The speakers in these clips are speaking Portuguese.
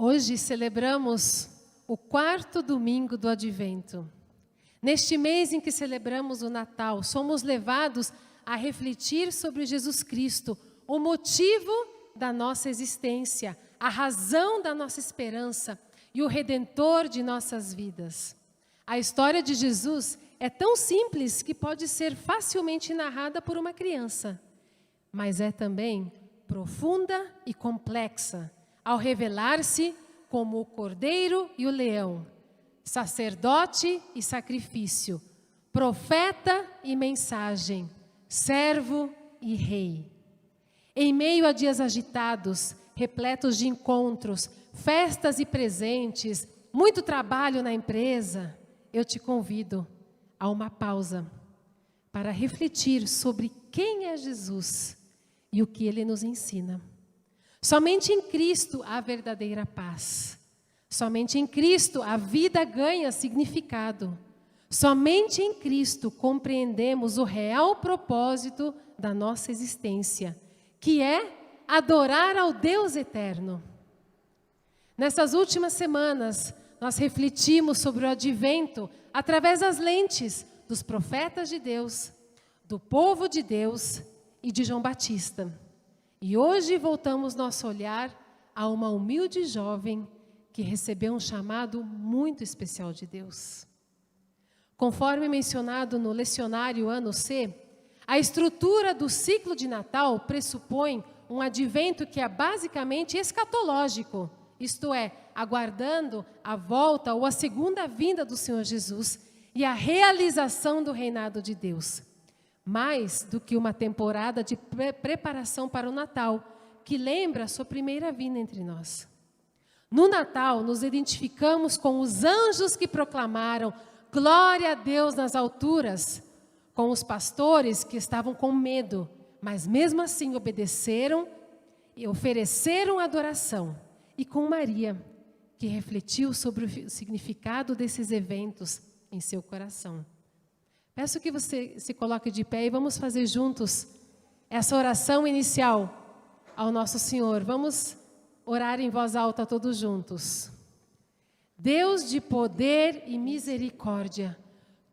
Hoje celebramos o 4º domingo do Advento. Neste mês em que celebramos o Natal, somos levados a refletir sobre Jesus Cristo, o motivo da nossa existência, a razão da nossa esperança e o Redentor de nossas vidas. A história de Jesus é tão simples que pode ser facilmente narrada por uma criança, mas é também profunda e complexa, ao revelar-se como o cordeiro e o leão, sacerdote e sacrifício, profeta e mensagem, servo e rei. Em meio a dias agitados, repletos de encontros, festas e presentes, muito trabalho na empresa, eu te convido a uma pausa para refletir sobre quem é Jesus e o que Ele nos ensina. Somente em Cristo há verdadeira paz. Somente em Cristo a vida ganha significado. Somente em Cristo compreendemos o real propósito da nossa existência, que é adorar ao Deus eterno. Nessas últimas semanas, nós refletimos sobre o Advento através das lentes dos profetas de Deus, do povo de Deus e de João Batista. E hoje voltamos nosso olhar a uma humilde jovem que recebeu um chamado muito especial de Deus. Conforme mencionado no lecionário ano C, a estrutura do ciclo de Natal pressupõe um advento que é basicamente escatológico, isto é, aguardando a volta ou a segunda vinda do Senhor Jesus e a realização do reinado de Deus. Mais do que uma temporada de preparação para o Natal, que lembra a sua primeira vinda entre nós. No Natal, nos identificamos com os anjos que proclamaram glória a Deus nas alturas, com os pastores que estavam com medo, mas mesmo assim obedeceram e ofereceram adoração, e com Maria, que refletiu sobre o significado desses eventos em seu coração. Peço que você se coloque de pé e vamos fazer juntos essa oração inicial ao nosso Senhor. Vamos orar em voz alta todos juntos. Deus de poder e misericórdia,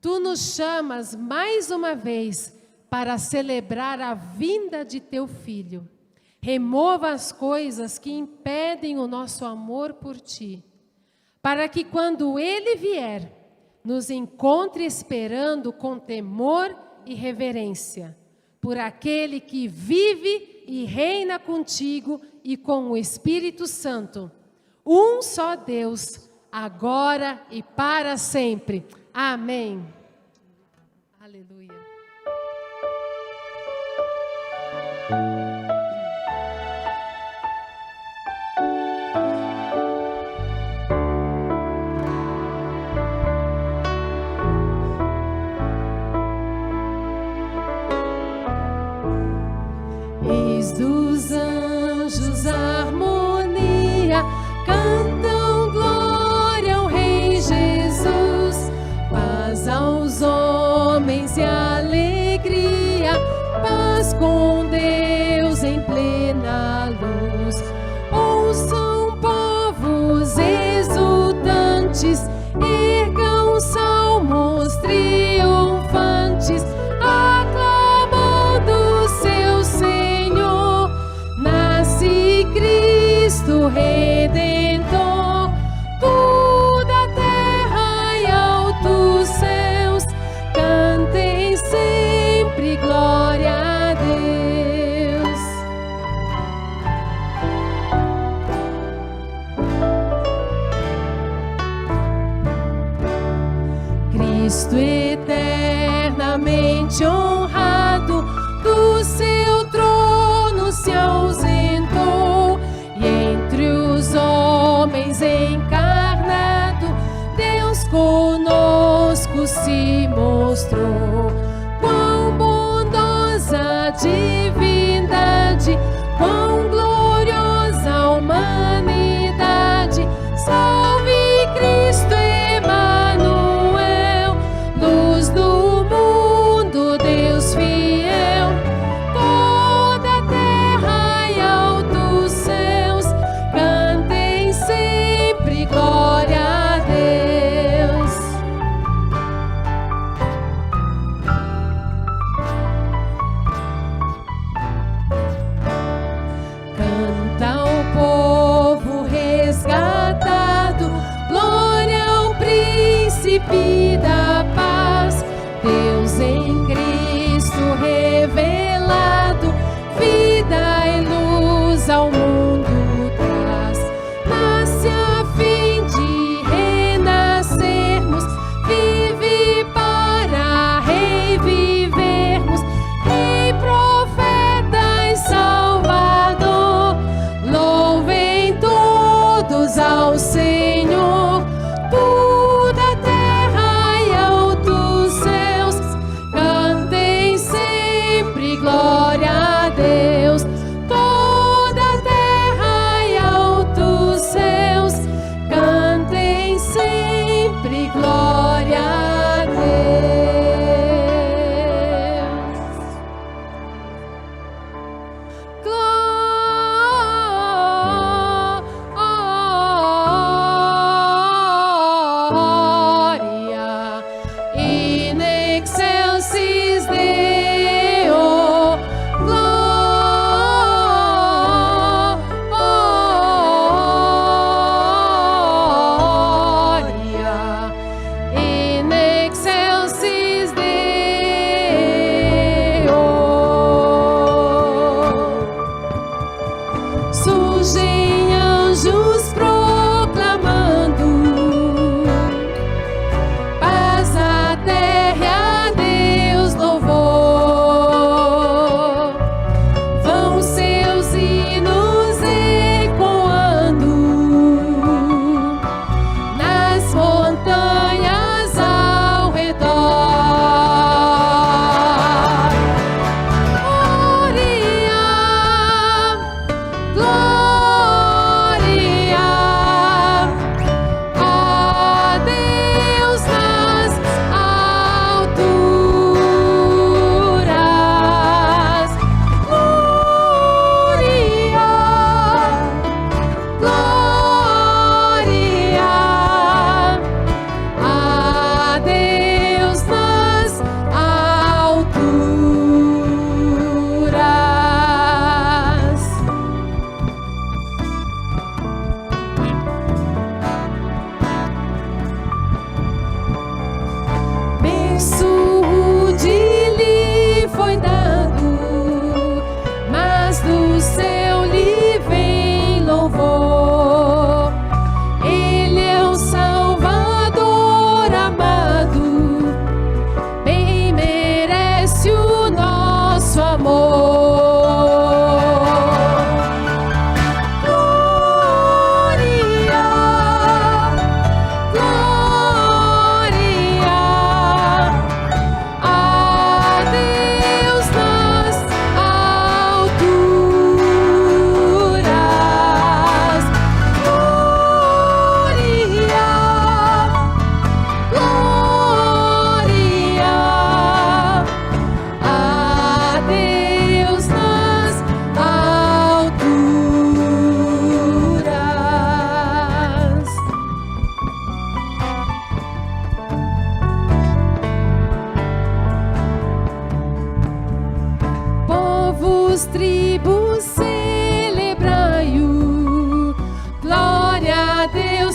Tu nos chamas mais uma vez para celebrar a vinda de Teu Filho. Remova as coisas que impedem o nosso amor por Ti, para que quando Ele vier, nos encontre esperando com temor e reverência, por aquele que vive e reina contigo e com o Espírito Santo, um só Deus, agora e para sempre. Amém. Aleluia. Eis dos anjos a harmonia, cantam glória ao Rei Jesus, paz aos homens e alegria, paz com Deus em plena luz. Ouçam povos exultantes, ergam salmos triunfantes, Cristo Redentor, toda a terra e altos céus, cantem sempre glória a Deus. Cristo eternamente honrado, do seu trono se ausentou, e entre os homens encarnado, Deus conosco se mostrou. Quão bondosa a divindade, quão gloriosa a humanidade. Salve Cristo Emanuel, luz do mundo, Deus fiel. Toda a terra e altos céus, cantem sempre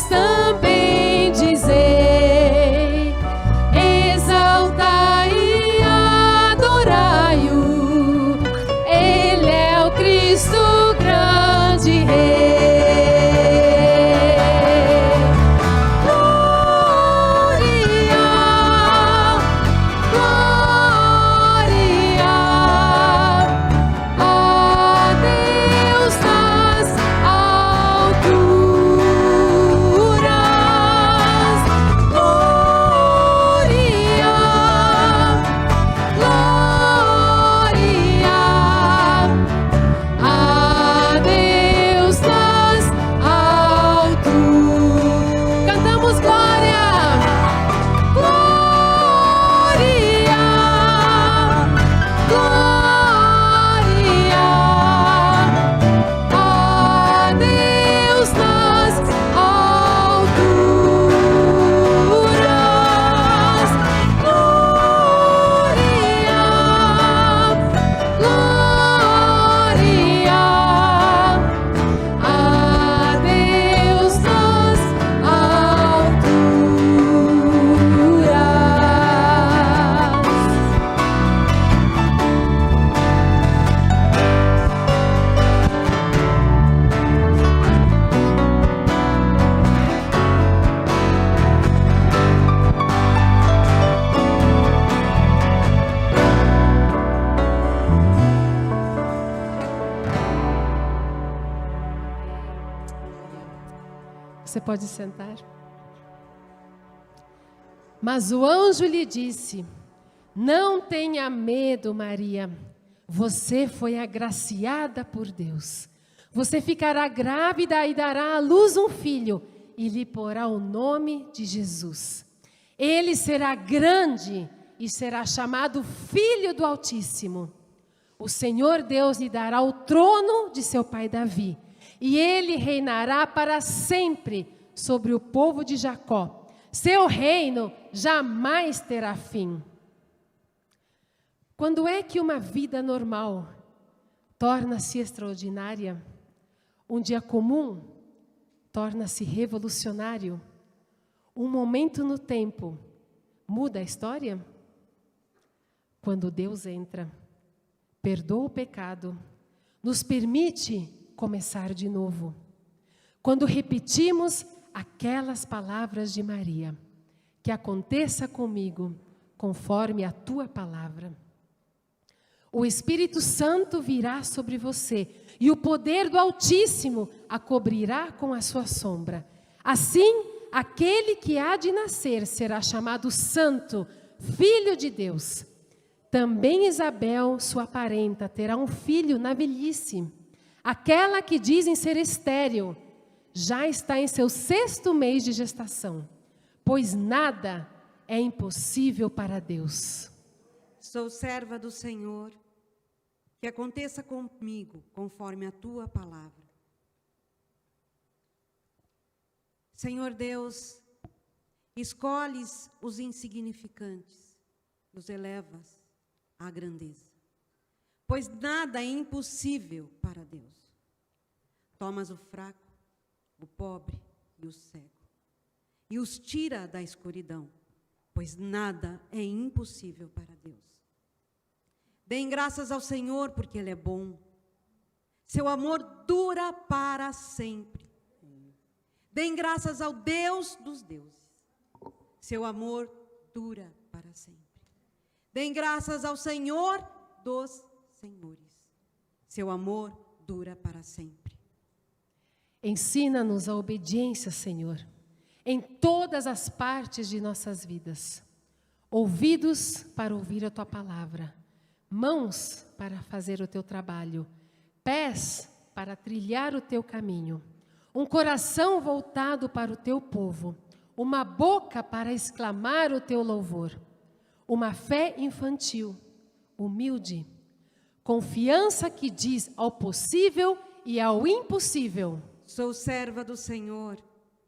vós também dizei, exaltai e adorai-o, Ele é o Cristo grande Rei. Você pode sentar. Mas o anjo lhe disse: não tenha medo, Maria. Você foi agraciada por Deus. Você ficará grávida e dará à luz um filho, e lhe porá o nome de Jesus. Ele será grande e será chamado Filho do Altíssimo. O Senhor Deus lhe dará o trono de seu pai Davi, e ele reinará para sempre sobre o povo de Jacó. Seu reino jamais terá fim. Quando é que uma vida normal torna-se extraordinária? Um dia comum torna-se revolucionário? Um momento no tempo muda a história? Quando Deus entra, perdoa o pecado, nos permite começar de novo. Quando repetimos aquelas palavras de Maria: que aconteça comigo conforme a tua palavra. O Espírito Santo virá sobre você e o poder do Altíssimo a cobrirá com a sua sombra. Assim, aquele que há de nascer será chamado Santo, Filho de Deus. Também Isabel, sua parenta, terá um filho na velhice. Aquela que dizem ser estéril já está em seu 6º mês de gestação, pois nada é impossível para Deus. Sou serva do Senhor, que aconteça comigo conforme a tua palavra. Senhor Deus, escolhes os insignificantes, os elevas à grandeza, pois nada é impossível para Deus. Tomas o fraco, o pobre e o cego, e os tira da escuridão, pois nada é impossível para Deus. Deem graças ao Senhor, porque Ele é bom. Seu amor dura para sempre. Deem graças ao Deus dos deuses. Seu amor dura para sempre. Deem graças ao Senhor dos senhores. Seu amor dura para sempre. Ensina-nos a obediência, Senhor, em todas as partes de nossas vidas. Ouvidos para ouvir a tua palavra, mãos para fazer o teu trabalho, pés para trilhar o teu caminho, um coração voltado para o teu povo, uma boca para exclamar o teu louvor, uma fé infantil, humilde, confiança que diz ao possível e ao impossível: sou serva do Senhor,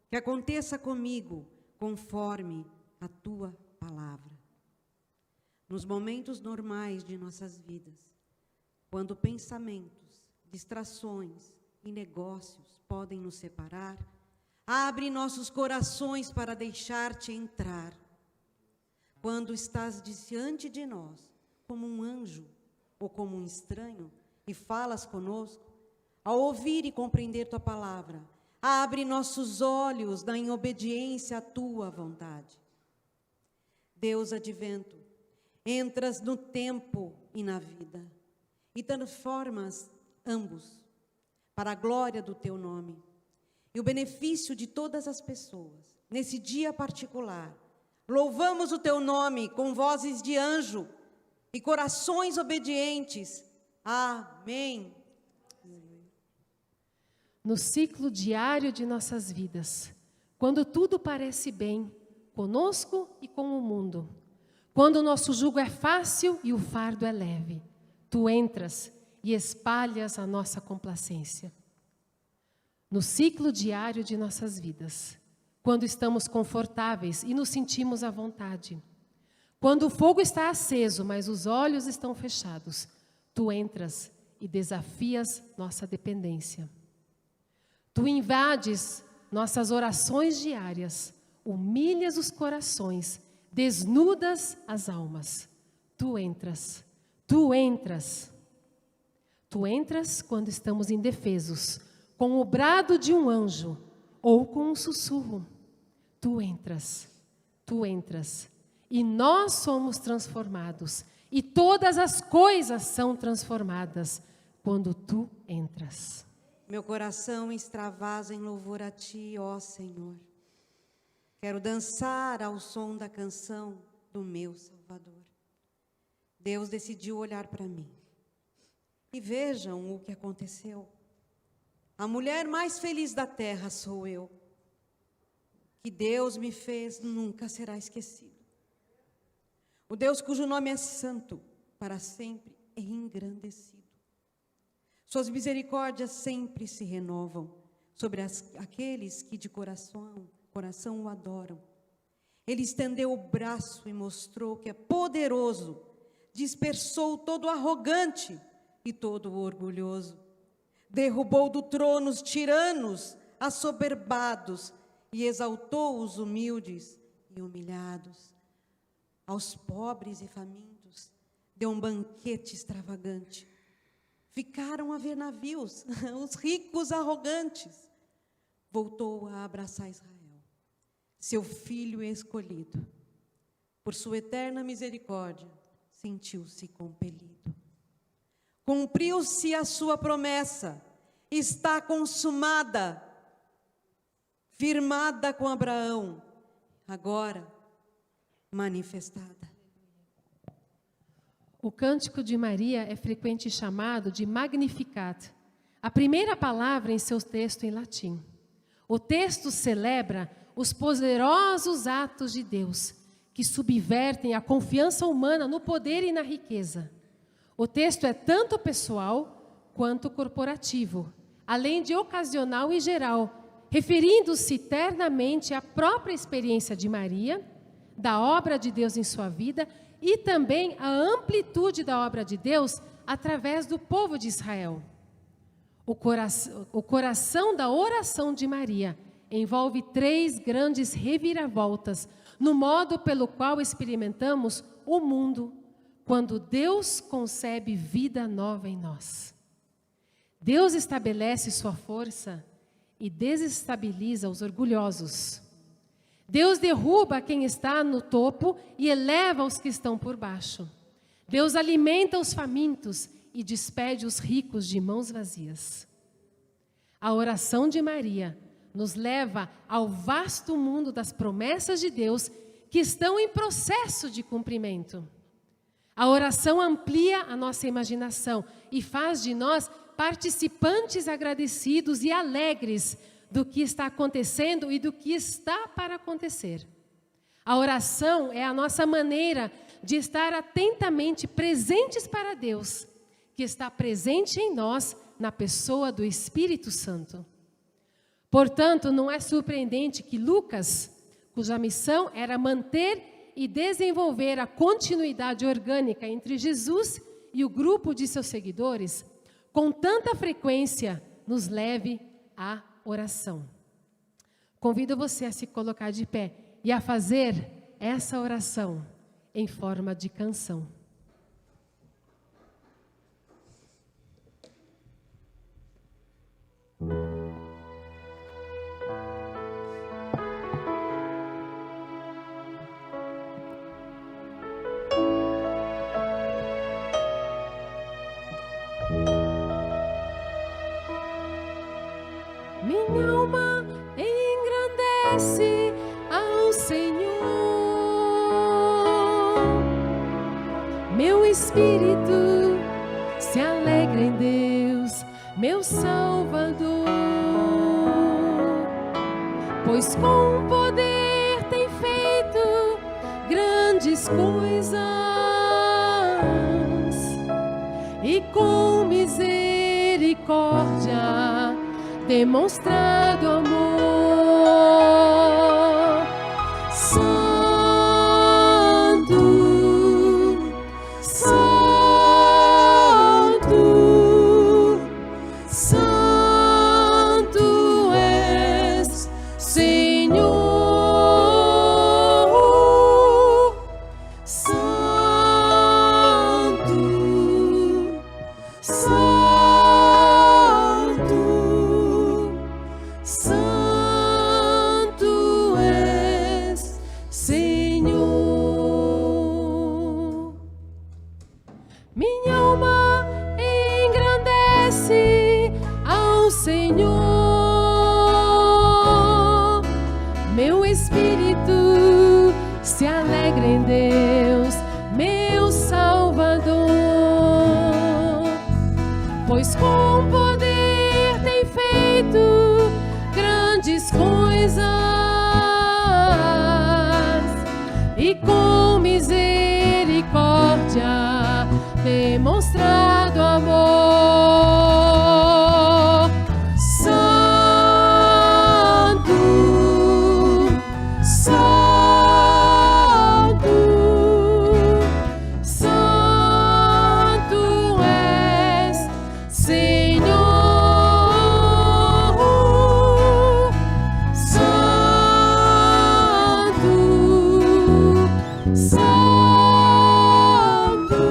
que aconteça comigo conforme a tua palavra. Nos momentos normais de nossas vidas, quando pensamentos, distrações e negócios podem nos separar, Abre nossos corações para deixar-te entrar. Quando estás diante de nós, como um anjo ou como um estranho, e falas conosco, ao ouvir e compreender tua palavra, abre nossos olhos em obediência à tua vontade. Deus advento, entras no tempo e na vida, e transformas ambos para a glória do teu nome e o benefício de todas as pessoas. Nesse dia particular, louvamos o teu nome com vozes de anjo e corações obedientes. Amém. No ciclo diário de nossas vidas, quando tudo parece bem, conosco e com o mundo, quando o nosso jugo é fácil e o fardo é leve, tu entras e espalhas a nossa complacência. No ciclo diário de nossas vidas, quando estamos confortáveis e nos sentimos à vontade, quando o fogo está aceso, mas os olhos estão fechados, tu entras e desafias nossa dependência. Tu invades nossas orações diárias, humilhas os corações, desnudas as almas. Tu entras, tu entras. Tu entras quando estamos indefesos, com o brado de um anjo ou com um sussurro. Tu entras, e nós somos transformados, e todas as coisas são transformadas quando tu entras. Meu coração extravasa em louvor a ti, ó Senhor. Quero dançar ao som da canção do meu Salvador. Deus decidiu olhar para mim. E vejam o que aconteceu. A mulher mais feliz da terra sou eu. Que Deus me fez nunca será esquecido. O Deus cujo nome é santo, para sempre é engrandecido. Suas misericórdias sempre se renovam sobre aqueles que de coração o adoram. Ele estendeu o braço e mostrou que é poderoso, dispersou todo o arrogante e todo o orgulhoso. Derrubou do trono os tiranos, assoberbados, e exaltou os humildes e humilhados. Aos pobres e famintos deu um banquete extravagante. Ficaram a ver navios, os ricos arrogantes. Voltou a abraçar Israel, seu filho escolhido. Por sua eterna misericórdia, sentiu-se compelido. Cumpriu-se a sua promessa, está consumada, firmada com Abraão, agora manifestada. O cântico de Maria é frequente chamado de Magnificat, a primeira palavra em seu texto em latim. O texto celebra os poderosos atos de Deus, que subvertem a confiança humana no poder e na riqueza. O texto é tanto pessoal quanto corporativo, além de ocasional e geral, referindo-se eternamente à própria experiência de Maria, da obra de Deus em sua vida e também à amplitude da obra de Deus através do povo de Israel. O coração da oração de Maria envolve 3 grandes reviravoltas no modo pelo qual experimentamos o mundo quando Deus concebe vida nova em nós. Deus estabelece sua força e desestabiliza os orgulhosos. Deus derruba quem está no topo e eleva os que estão por baixo. Deus alimenta os famintos e despede os ricos de mãos vazias. A oração de Maria nos leva ao vasto mundo das promessas de Deus que estão em processo de cumprimento. A oração amplia a nossa imaginação e faz de nós participantes agradecidos e alegres do que está acontecendo e do que está para acontecer. A oração é a nossa maneira de estar atentamente presentes para Deus, que está presente em nós na pessoa do Espírito Santo. Portanto, não é surpreendente que Lucas, cuja missão era manter e desenvolver a continuidade orgânica entre Jesus e o grupo de seus seguidores, com tanta frequência nos leve à oração. Convido você a se colocar de pé e a fazer essa oração em forma de canção. Minha alma engrandece ao Senhor, meu espírito se alegra em Deus, meu Salvador, pois com poder tem feito grandes coisas e com misericórdia demonstrado amor. Santo, Santo, Santo és, Senhor. Santo, Santo, Santo és, Senhor. Minha alma engrandece ao Senhor, meu espírito se alegra em Deus, meu Salvador, pois com poder tem feito grandes coisas e com misericórdia demonstrado amor. Santo, Santo, Santo és, Senhor. Santo, Santo,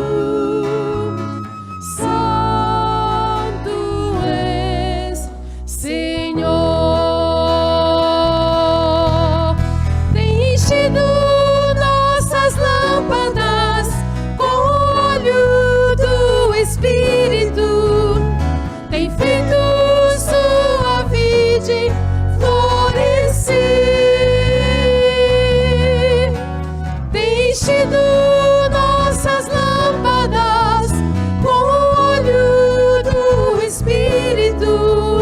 Santo és, Senhor. Tem enchido nossas lâmpadas com o óleo do Espírito, tem feito sua vide florescer. Tem enchido nossas lâmpadas com o óleo do Espírito,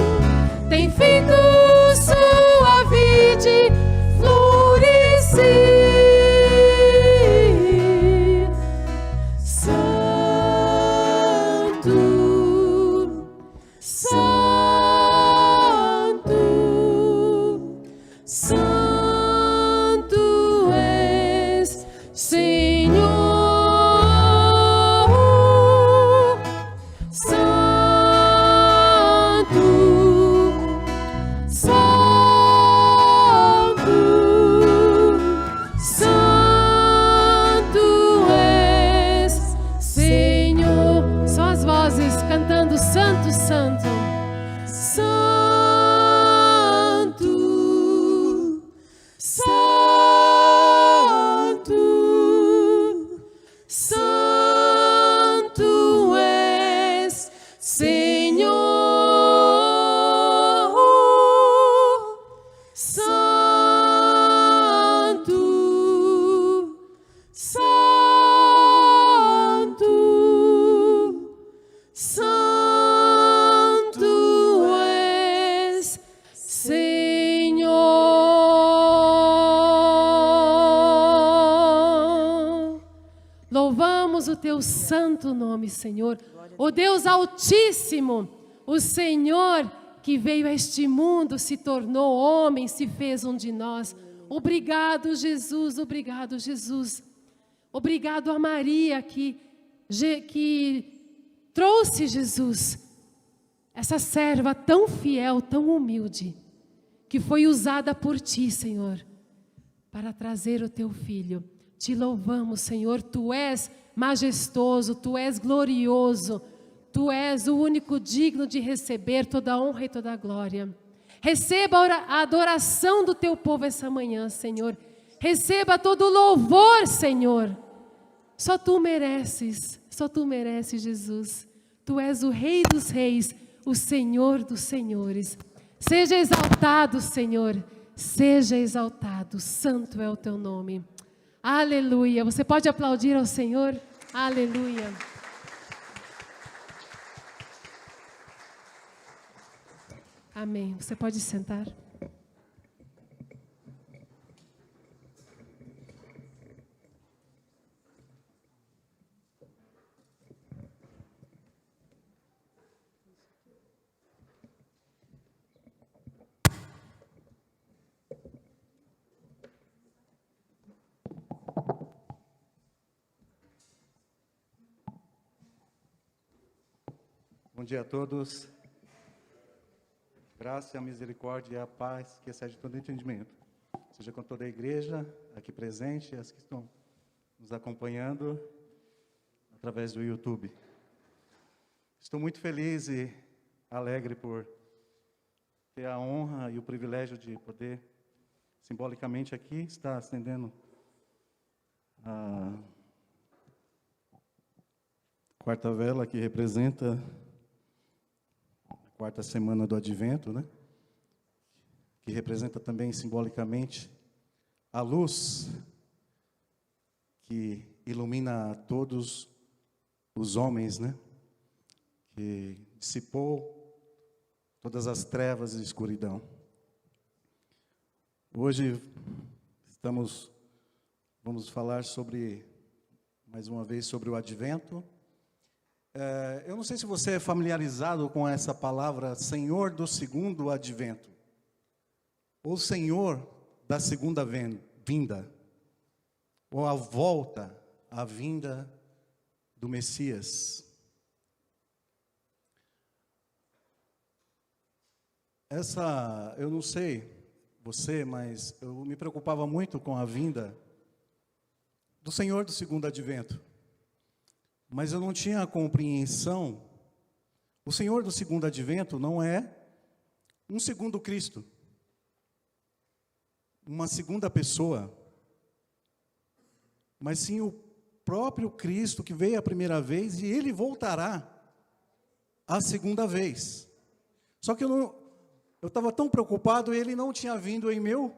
tem feito sua vide florescer. Santo, Santo, Santo és, Senhor. Santo, Santo, Santo és, Senhor. Só as vozes cantando Santo, Santo. Santo, Santo, Santo és, Senhor. Santo, Santo, Santo és, Senhor. Louvamos o teu santo nome, Senhor. O Deus Altíssimo, o Senhor que veio a este mundo, se tornou homem, se fez um de nós. Obrigado, Jesus, obrigado, Jesus. Obrigado a Maria que trouxe Jesus, essa serva tão fiel, tão humilde, que foi usada por Ti, Senhor, para trazer o Teu Filho. Te louvamos, Senhor, Tu és majestoso, Tu és glorioso, Tu és o único digno de receber toda a honra e toda a glória. Receba a adoração do Teu povo essa manhã, Senhor. Receba todo o louvor, Senhor. Só Tu mereces, Jesus. Tu és o Rei dos Reis, o Senhor dos Senhores. Seja exaltado, Senhor. Seja exaltado. Santo é o Teu nome. Aleluia. Você pode aplaudir ao Senhor? Aleluia. Amém. Você pode sentar. Bom dia a todos. Graça, a misericórdia e a paz que excede todo entendimento. Seja com toda a igreja aqui presente e as que estão nos acompanhando através do YouTube. Estou muito feliz e alegre por ter a honra e o privilégio de poder, simbolicamente aqui, estar acendendo a quarta vela que representa quarta semana do Advento, né? Que representa também simbolicamente a luz que ilumina todos os homens, né? Que dissipou todas as trevas e escuridão. Hoje vamos falar mais uma vez sobre o Advento. Eu não sei se você é familiarizado com essa palavra, Senhor do segundo advento, ou Senhor da segunda vinda, ou a volta, a vinda do Messias. Eu não sei você, mas eu me preocupava muito com a vinda do Senhor do segundo advento. Mas eu não tinha a compreensão. O Senhor do segundo advento não é um segundo Cristo, uma segunda pessoa, mas sim o próprio Cristo que veio a primeira vez e Ele voltará a segunda vez. Só que eu estava tão preocupado, Ele não tinha vindo em meu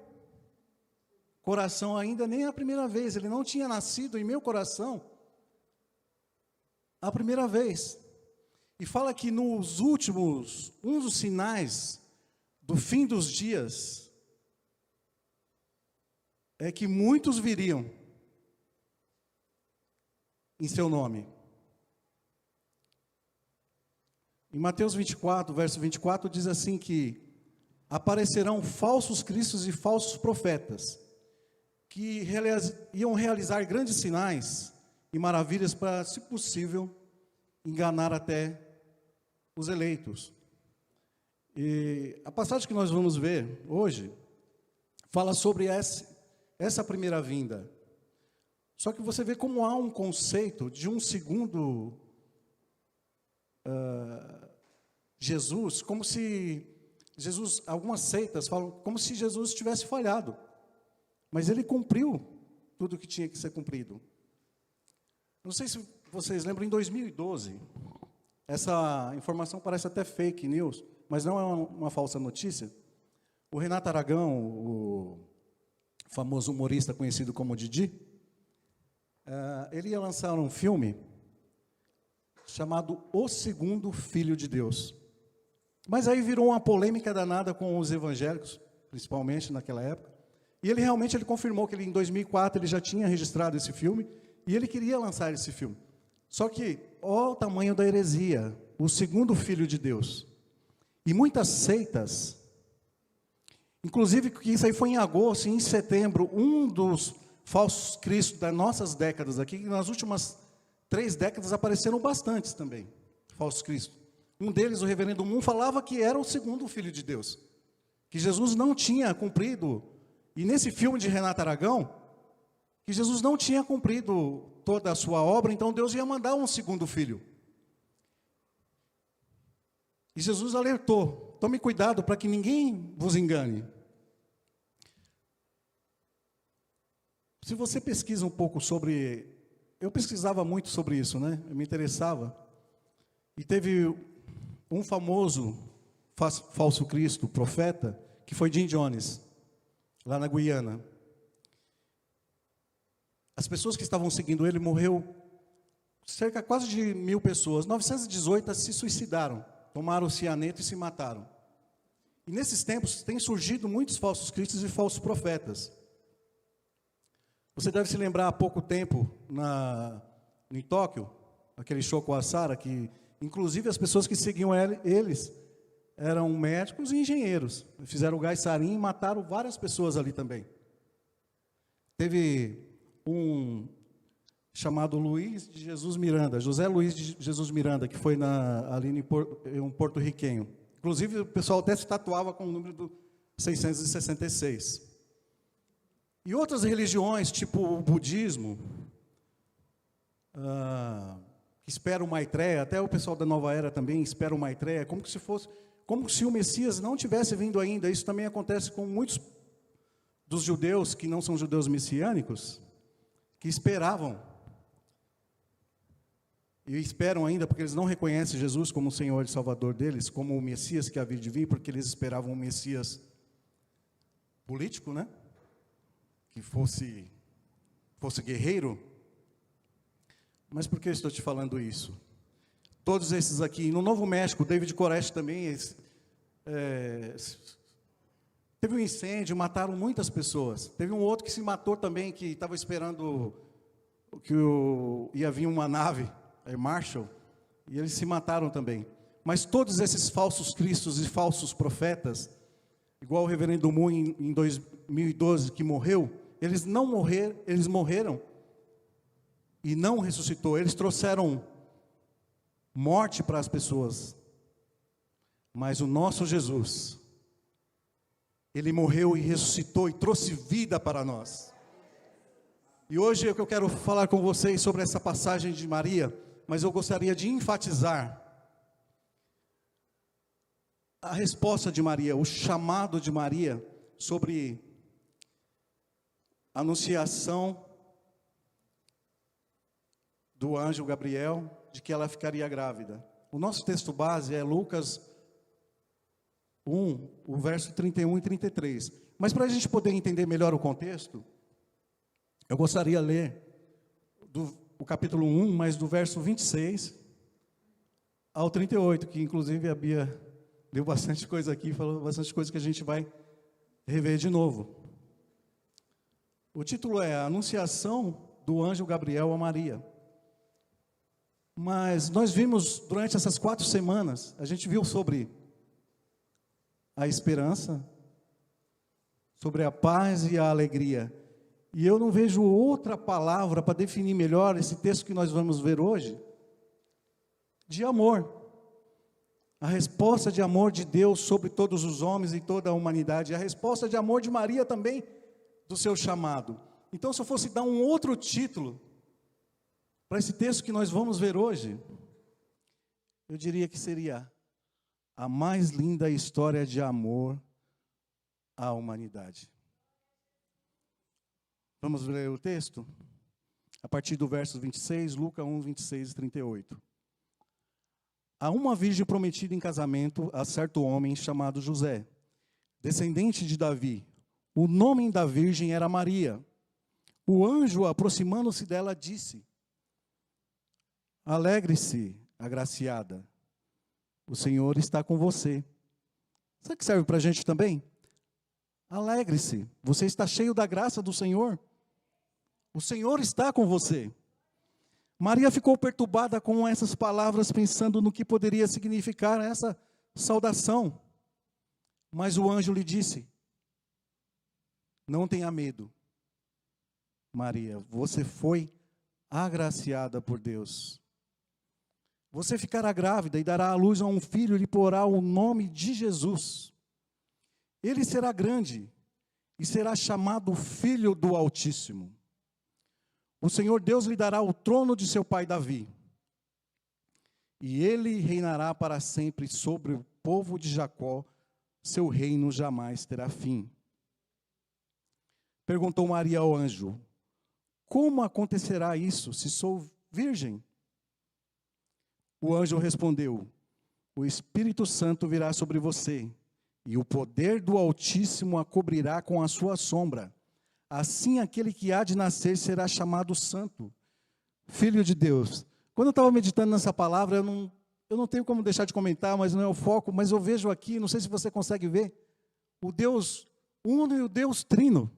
coração ainda, nem a primeira vez. Ele não tinha nascido em meu coração a primeira vez. E fala que nos últimos, um dos sinais do fim dos dias é que muitos viriam em seu nome. Em Mateus 24, verso 24, diz assim que aparecerão falsos cristos e falsos profetas, que iam realizar grandes sinais e maravilhas para, se possível, enganar até os eleitos. E a passagem que nós vamos ver hoje fala sobre essa primeira vinda. Só que você vê como há um conceito de um segundo Jesus, como se Jesus, algumas seitas falam como se Jesus tivesse falhado, mas Ele cumpriu tudo o que tinha que ser cumprido. Não sei se vocês lembram, em 2012, essa informação parece até fake news, mas não é uma falsa notícia. O Renato Aragão, o famoso humorista conhecido como Didi, ele ia lançar um filme chamado O Segundo Filho de Deus. Mas aí virou uma polêmica danada com os evangélicos, principalmente naquela época. E ele realmente confirmou que em 2004 ele já tinha registrado esse filme, e ele queria lançar esse filme. Só que, ó o tamanho da heresia, o segundo filho de Deus. E muitas seitas, inclusive que isso aí foi em agosto, e em setembro, um dos falsos cristos das nossas décadas aqui, nas últimas 3 décadas apareceram bastantes também, falsos cristos. Um deles, o reverendo Moon, falava que era o segundo filho de Deus, que Jesus não tinha cumprido, e nesse filme de Renato Aragão, que Jesus não tinha cumprido toda a sua obra, então Deus ia mandar um segundo filho. E Jesus alertou: tome cuidado para que ninguém vos engane. Se você pesquisa um pouco sobre... Eu pesquisava muito sobre isso, né? Eu me interessava. E teve um famoso falso Cristo, profeta, que foi Jim Jones, lá na Guiana. As pessoas que estavam seguindo ele, morreu cerca quase de 1.000 pessoas. 918 se suicidaram, tomaram o cianeto e se mataram. E nesses tempos têm surgido muitos falsos cristos e falsos profetas. Você deve se lembrar há pouco tempo, em Tóquio, aquele show com a Sara, que inclusive as pessoas que seguiam eles eram médicos e engenheiros. Fizeram o gás sarin e mataram várias pessoas ali também. Teve um chamado Luiz de Jesus Miranda, José Luiz de Jesus Miranda, que foi ali em um porto-riquenho. Inclusive o pessoal até se tatuava com o número do 666. E outras religiões, tipo o budismo, que espera o Maitreya, até o pessoal da Nova Era também espera o Maitreya, como se o Messias não tivesse vindo ainda. Isso também acontece com muitos dos judeus que não são judeus messiânicos, que esperavam, e esperam ainda, porque eles não reconhecem Jesus como o Senhor e Salvador deles, como o Messias que havia de vir, porque eles esperavam um Messias político, né? Que fosse guerreiro. Mas por que eu estou te falando isso? Todos esses aqui, no Novo México, David Koresh também, teve um incêndio, mataram muitas pessoas. Teve um outro que se matou também, que estava esperando que ia vir uma nave, Marshall, e eles se mataram também. Mas todos esses falsos cristos e falsos profetas, igual o reverendo Moon em 2012, que morreu, eles morreram e não ressuscitou. Eles trouxeram morte para as pessoas. Mas o nosso Jesus, ele morreu e ressuscitou e trouxe vida para nós. E hoje é que eu quero falar com vocês sobre essa passagem de Maria, mas eu gostaria de enfatizar a resposta de Maria, o chamado de Maria sobre a anunciação do anjo Gabriel de que ela ficaria grávida. O nosso texto base é Lucas 1, o verso 31 e 33. Mas para a gente poder entender melhor o contexto, eu gostaria de ler o capítulo 1, mas do verso 26 ao 38, que inclusive a Bia deu bastante coisa aqui, falou bastante coisa que a gente vai rever de novo. O título é A Anunciação do Anjo Gabriel a Maria. Mas nós vimos durante essas 4 semanas, a gente viu sobre a esperança, sobre a paz e a alegria. E eu não vejo outra palavra para definir melhor esse texto que nós vamos ver hoje, de amor. A resposta de amor de Deus sobre todos os homens e toda a humanidade. A resposta de amor de Maria também, do seu chamado. Então, se eu fosse dar um outro título para esse texto que nós vamos ver hoje, eu diria que seria a mais linda história de amor à humanidade. Vamos ler o texto? A partir do verso 26, Lucas 1, 26 e 38. Há uma virgem prometida em casamento a certo homem chamado José, descendente de Davi. O nome da virgem era Maria. O anjo, aproximando-se dela, disse: Alegre-se, agraciada, o Senhor está com você. Sabe que serve para a gente também? Alegre-se, você está cheio da graça do Senhor. O Senhor está com você. Maria ficou perturbada com essas palavras, pensando no que poderia significar essa saudação. Mas o anjo lhe disse: Não tenha medo, Maria, você foi agraciada por Deus. Você ficará grávida e dará à luz a um filho e lhe porá o nome de Jesus. Ele será grande e será chamado Filho do Altíssimo. O Senhor Deus lhe dará o trono de seu pai Davi, e ele reinará para sempre sobre o povo de Jacó, seu reino jamais terá fim. Perguntou Maria ao anjo: como acontecerá isso, se sou virgem? O anjo respondeu: o Espírito Santo virá sobre você, e o poder do Altíssimo a cobrirá com a sua sombra. Assim aquele que há de nascer será chamado Santo, Filho de Deus. Quando eu estava meditando nessa palavra, eu não tenho como deixar de comentar, mas não é o foco, mas eu vejo aqui, não sei se você consegue ver, o Deus Uno e o Deus Trino.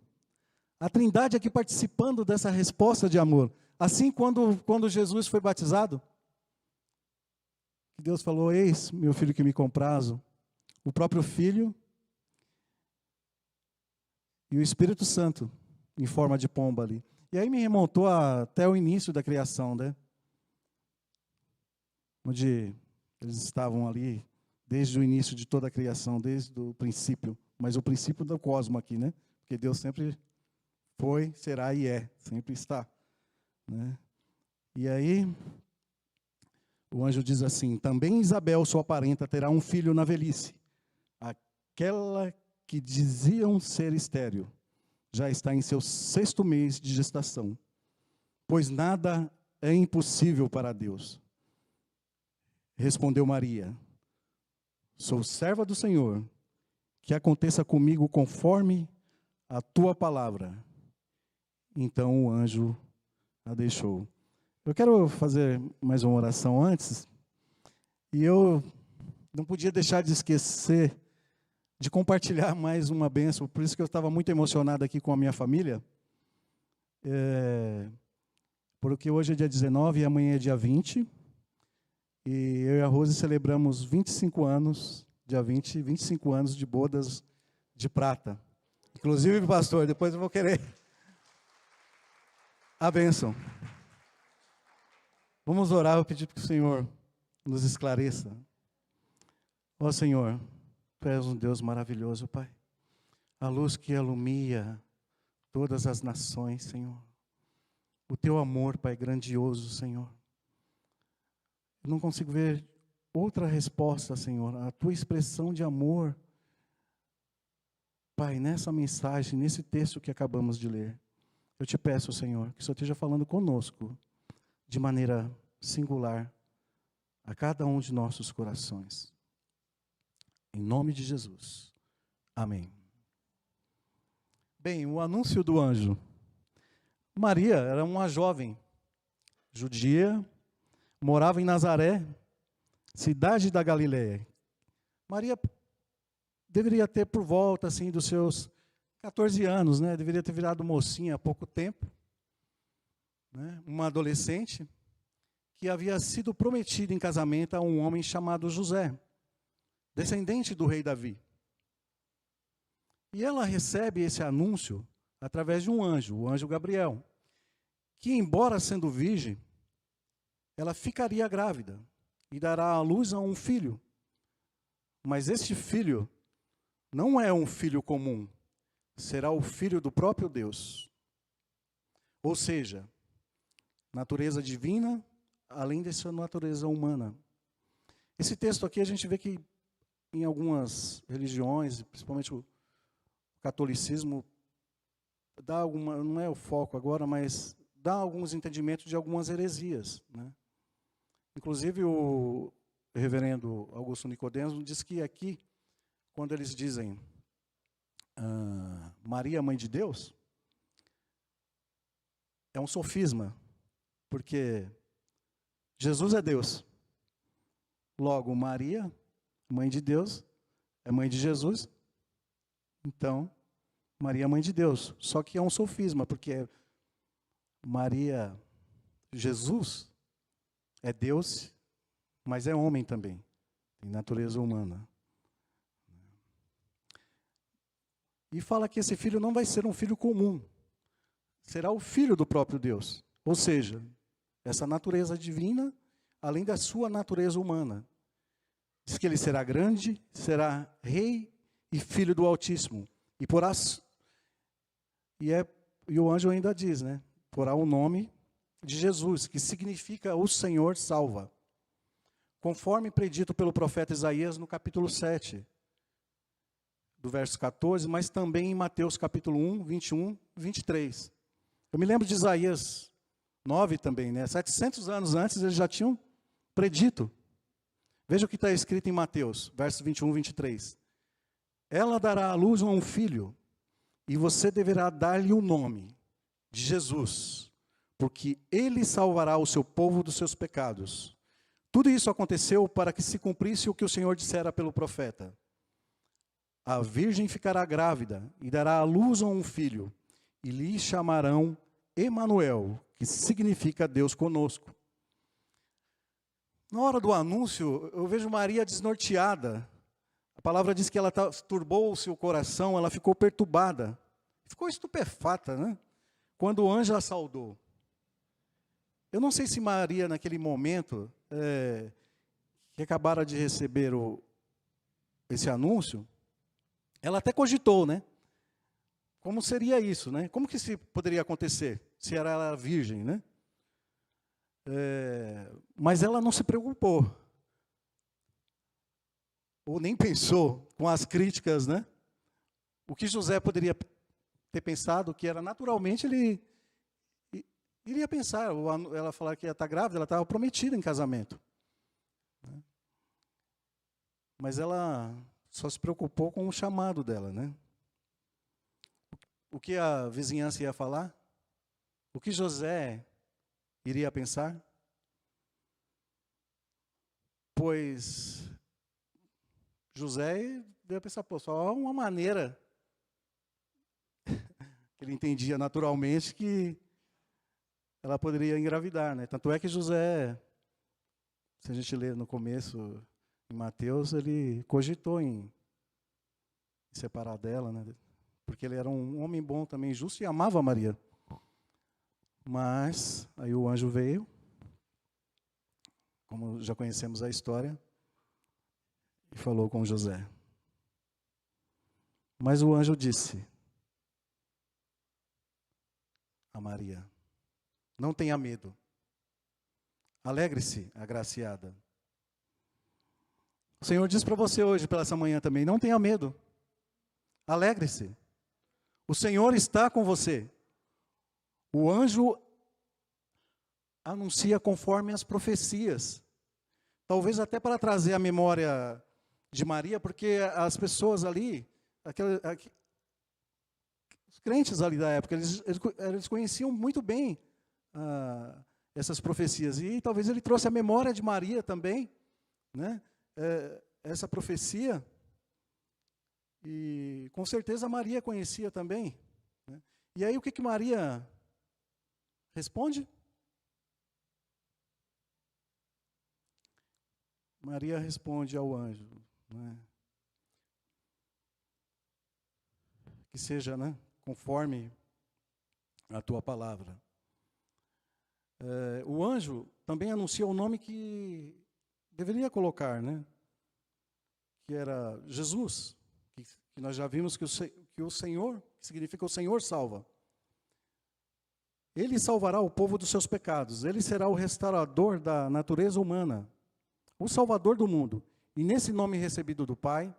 A Trindade aqui participando dessa resposta de amor. Assim, quando Jesus foi batizado, Deus falou: eis meu filho que me comprazo. O próprio Filho e o Espírito Santo em forma de pomba ali. E aí me remontou até o início da criação, né? Onde eles estavam ali desde o início de toda a criação, desde o princípio. Mas o princípio do cosmos aqui, né? Porque Deus sempre foi, será e é, sempre está, né? E aí o anjo diz assim: também Isabel, sua parenta, terá um filho na velhice. Aquela que diziam ser estéril já está em seu 6º mês de gestação, pois nada é impossível para Deus. Respondeu Maria: sou serva do Senhor, que aconteça comigo conforme a tua palavra. Então o anjo a deixou. Eu quero fazer mais uma oração antes, e eu não podia deixar de esquecer de compartilhar mais uma bênção, por isso que eu estava muito emocionado aqui com a minha família, porque hoje é dia 19 e amanhã é dia 20, e eu e a Rose celebramos 25 anos, dia 20, 25 anos de bodas de prata. Inclusive, pastor, depois eu vou querer a bênção. Vamos orar, eu pedir para que o Senhor nos esclareça. Ó Senhor, Tu és um Deus maravilhoso, Pai. A luz que ilumina todas as nações, Senhor. O Teu amor, Pai, grandioso, Senhor. Eu não consigo ver outra resposta, Senhor. A Tua expressão de amor, Pai, nessa mensagem, nesse texto que acabamos de ler. Eu Te peço, Senhor, que o Senhor esteja falando conosco de maneira singular a cada um de nossos corações. Em nome de Jesus. Amém. Bem, o anúncio do anjo. Maria era uma jovem judia, morava em Nazaré, cidade da Galileia. Maria deveria ter por volta assim dos seus 14 anos, né? Deveria ter virado mocinha há pouco tempo, né? Uma adolescente que havia sido prometida em casamento a um homem chamado José, descendente do rei Davi. E ela recebe esse anúncio através de um anjo, o anjo Gabriel, que, embora sendo virgem, ela ficaria grávida e dará à luz a um filho. Mas este filho não é um filho comum, será o filho do próprio Deus. Ou seja, natureza divina, além de sua natureza humana. Esse texto aqui a gente vê que em algumas religiões, principalmente o catolicismo, dá alguma, não é o foco agora, mas dá alguns entendimentos de algumas heresias, né? Inclusive o reverendo Augusto Nicodemos diz que aqui, quando eles dizem Maria, mãe de Deus, é um sofisma, porque Jesus é Deus. Logo, Maria, mãe de Deus, é mãe de Jesus. Então, Maria, mãe de Deus. Só que é um sofisma, porque Maria, Jesus, é Deus, mas é homem também. Tem natureza humana. E fala que esse filho não vai ser um filho comum. Será o filho do próprio Deus. Ou seja, essa natureza divina, além da sua natureza humana. Diz que ele será grande, será rei e Filho do Altíssimo. E o anjo ainda diz, né? Porá o nome de Jesus, que significa o Senhor salva. Conforme predito pelo profeta Isaías no capítulo 7, do verso 14, mas também em Mateus capítulo 1, 21, 23. Eu me lembro de Isaías 9 também, né? 700 anos antes eles já tinham predito. Veja o que está escrito em Mateus, versos 21, 23. Ela dará à luz a um filho, e você deverá dar-lhe o nome de Jesus, porque ele salvará o seu povo dos seus pecados. Tudo isso aconteceu para que se cumprisse o que o Senhor dissera pelo profeta. A virgem ficará grávida e dará à luz a um filho, e lhe chamarão Emanuel, que significa Deus conosco. Na hora do anúncio, eu vejo Maria desnorteada. A palavra diz que ela turbou o seu coração, ela ficou perturbada. Ficou estupefata, né? Quando o anjo a saudou. Eu não sei se Maria, naquele momento, que acabara de receber esse anúncio, ela até cogitou, né? Como seria isso, né? Como que isso poderia acontecer, se ela era virgem, né? Mas ela não se preocupou. Ou nem pensou com as críticas, né? O que José poderia ter pensado, que era naturalmente, ele iria pensar. Ela falar que ia estar grávida, ela estava prometida em casamento. Mas ela só se preocupou com o chamado dela, né? O que a vizinhança ia falar? O que José iria pensar? Pois José ia pensar, pô, só uma maneira que ele entendia naturalmente que ela poderia engravidar, né? Tanto é que José, se a gente ler no começo, em Mateus, ele cogitou em separar dela, né? Porque ele era um homem bom também, justo, e amava Maria. Mas aí o anjo veio, como já conhecemos a história, e falou com José. Mas o anjo disse a Maria: não tenha medo. Alegre-se, agraciada. O Senhor diz para você hoje, pela essa manhã também, não tenha medo. Alegre-se. O Senhor está com você. O anjo anuncia conforme as profecias. Talvez até para trazer a memória de Maria, porque as pessoas ali, os crentes ali da época, eles conheciam muito bem essas profecias. E talvez ele trouxe a memória de Maria também, né? Essa profecia. E com certeza Maria conhecia também, né? E aí o que Maria responde? Maria responde ao anjo, né? Que seja, né, conforme a tua palavra. O anjo também anuncia o nome que deveria colocar, né? Que era Jesus. Que nós já vimos que o Senhor, que significa o Senhor salva. Ele salvará o povo dos seus pecados. Ele será o restaurador da natureza humana, o Salvador do mundo. E nesse nome recebido do Pai,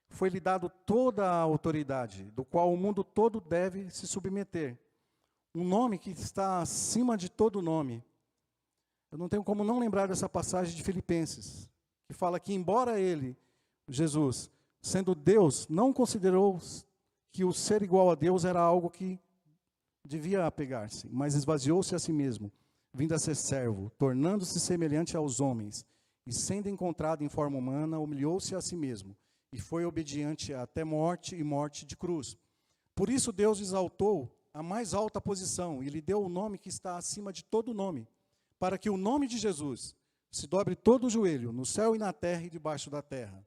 foi-lhe dado toda a autoridade, do qual o mundo todo deve se submeter. Um nome que está acima de todo nome. Eu não tenho como não lembrar dessa passagem de Filipenses, que fala que embora ele, Jesus, sendo Deus, não considerou que o ser igual a Deus era algo que devia apegar-se, mas esvaziou-se a si mesmo, vindo a ser servo, tornando-se semelhante aos homens, e sendo encontrado em forma humana, humilhou-se a si mesmo, e foi obediente até morte e morte de cruz. Por isso Deus exaltou a mais alta posição, e lhe deu o nome que está acima de todo nome, para que o nome de Jesus se dobre todo o joelho, no céu e na terra e debaixo da terra.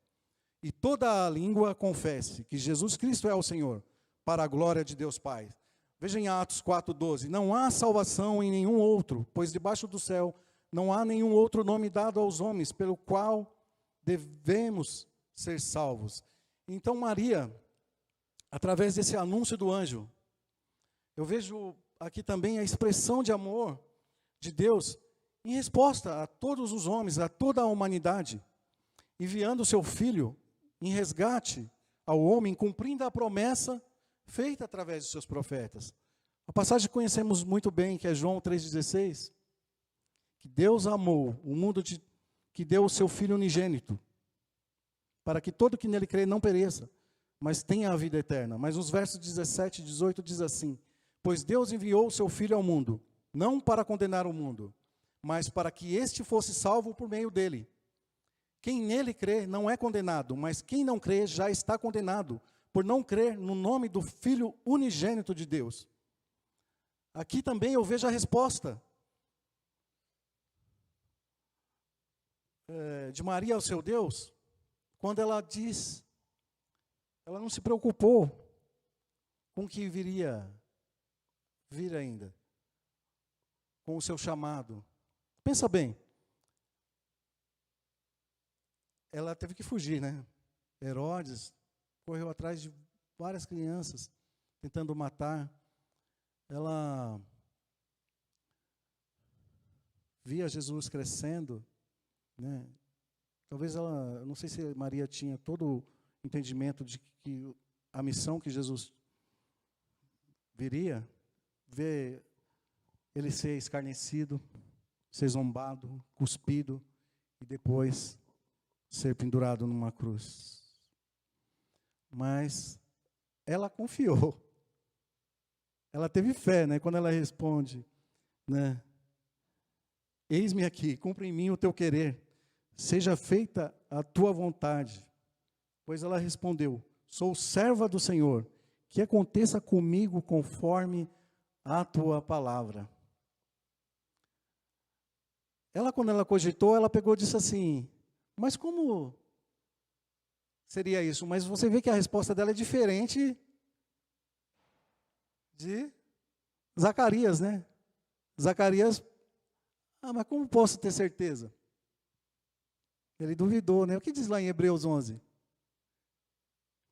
E toda a língua confesse que Jesus Cristo é o Senhor, para a glória de Deus Pai. Veja em Atos 4,12. Não há salvação em nenhum outro, pois debaixo do céu não há nenhum outro nome dado aos homens, pelo qual devemos ser salvos. Então Maria, através desse anúncio do anjo, eu vejo aqui também a expressão de amor de Deus em resposta a todos os homens, a toda a humanidade, enviando o seu Filho em resgate ao homem, cumprindo a promessa feita através dos seus profetas. A passagem que conhecemos muito bem, que é João 3,16, que Deus amou o mundo, que deu o seu Filho unigênito, para que todo que nele crê não pereça, mas tenha a vida eterna. Mas nos versos 17 e 18 diz assim: pois Deus enviou o seu Filho ao mundo, não para condenar o mundo, mas para que este fosse salvo por meio dele. Quem nele crê não é condenado, mas quem não crê já está condenado, por não crer no nome do Filho unigênito de Deus. Aqui também eu vejo a resposta de Maria ao seu Deus, quando ela diz, ela não se preocupou com o que viria vir ainda, com o seu chamado. Pensa bem, ela teve que fugir, né? Herodes correu atrás de várias crianças, tentando matar. Ela via Jesus crescendo, né? Talvez ela, não sei se Maria tinha todo o entendimento de que a missão que Jesus viria, ver ele ser escarnecido, ser zombado, cuspido e depois ser pendurado numa cruz. Mas ela confiou. Ela teve fé, né? Quando ela responde, né? Eis-me aqui, cumpre em mim o teu querer, seja feita a tua vontade. Pois ela respondeu: sou serva do Senhor, que aconteça comigo conforme a tua palavra. Ela, quando ela cogitou, ela pegou e disse assim: mas como seria isso? Mas você vê que a resposta dela é diferente de Zacarias, né? Zacarias, mas como posso ter certeza? Ele duvidou, né? O que diz lá em Hebreus 11?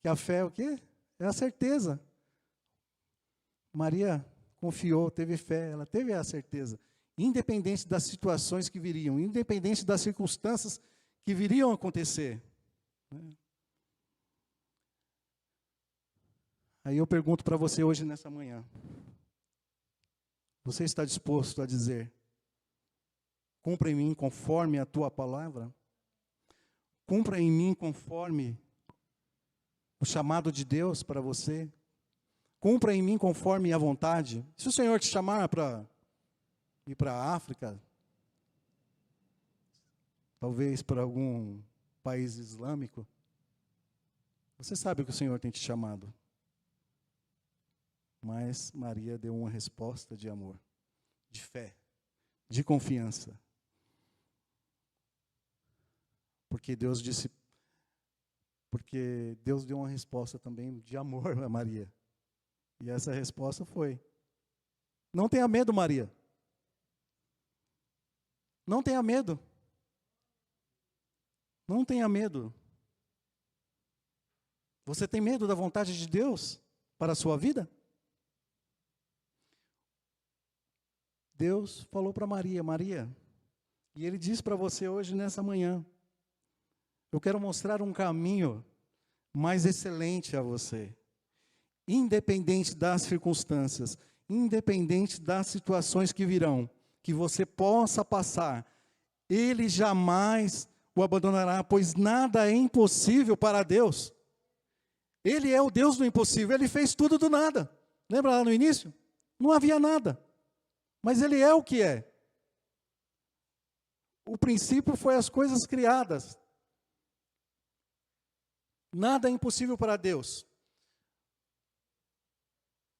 Que a fé é o quê? É a certeza. Maria confiou, teve fé, ela teve a certeza. Independente das situações que viriam, independente das circunstâncias que viriam a acontecer. Aí eu pergunto para você hoje, nessa manhã: você está disposto a dizer: cumpra em mim conforme a tua palavra? Cumpra em mim conforme o chamado de Deus para você? Cumpra em mim conforme a vontade? Se o Senhor te chamar para ir para a África, talvez para algum país islâmico, você sabe que o Senhor tem te chamado. Mas Maria deu uma resposta de amor, de fé, de confiança. Porque Deus deu uma resposta também de amor a Maria. E essa resposta foi: não tenha medo, Maria. Não tenha medo. Não tenha medo. Você tem medo da vontade de Deus para a sua vida? Deus falou para Maria: Maria, e Ele diz para você hoje, nessa manhã: eu quero mostrar um caminho mais excelente a você. Independente das circunstâncias, independente das situações que virão, que você possa passar, Ele jamais o abandonará, pois nada é impossível para Deus. Ele é o Deus do impossível, Ele fez tudo do nada. Lembra lá no início? Não havia nada, mas Ele é o que é. O princípio foi as coisas criadas. Nada é impossível para Deus.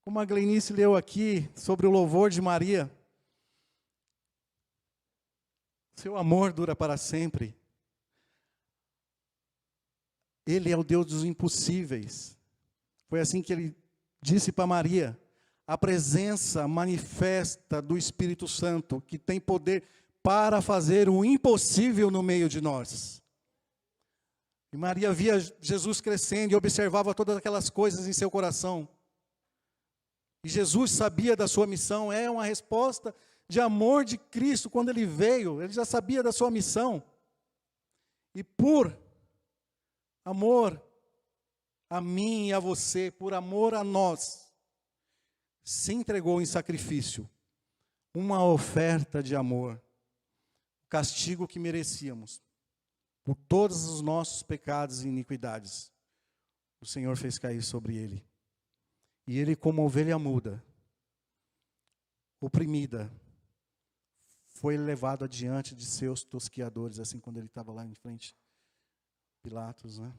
Como a Gleinice leu aqui sobre o louvor de Maria, seu amor dura para sempre. Ele é o Deus dos impossíveis. Foi assim que Ele disse para Maria: a presença manifesta do Espírito Santo, que tem poder para fazer o impossível no meio de nós. E Maria via Jesus crescendo e observava todas aquelas coisas em seu coração. E Jesus sabia da sua missão, é uma resposta de amor de Cristo quando ele veio, ele já sabia da sua missão. E por amor a mim e a você, por amor a nós, se entregou em sacrifício, uma oferta de amor, o castigo que merecíamos, por todos os nossos pecados e iniquidades, o Senhor fez cair sobre ele. E ele, como ovelha muda, oprimida, foi levado adiante de seus tosqueadores, assim quando ele estava lá em frente, Pilatos, né?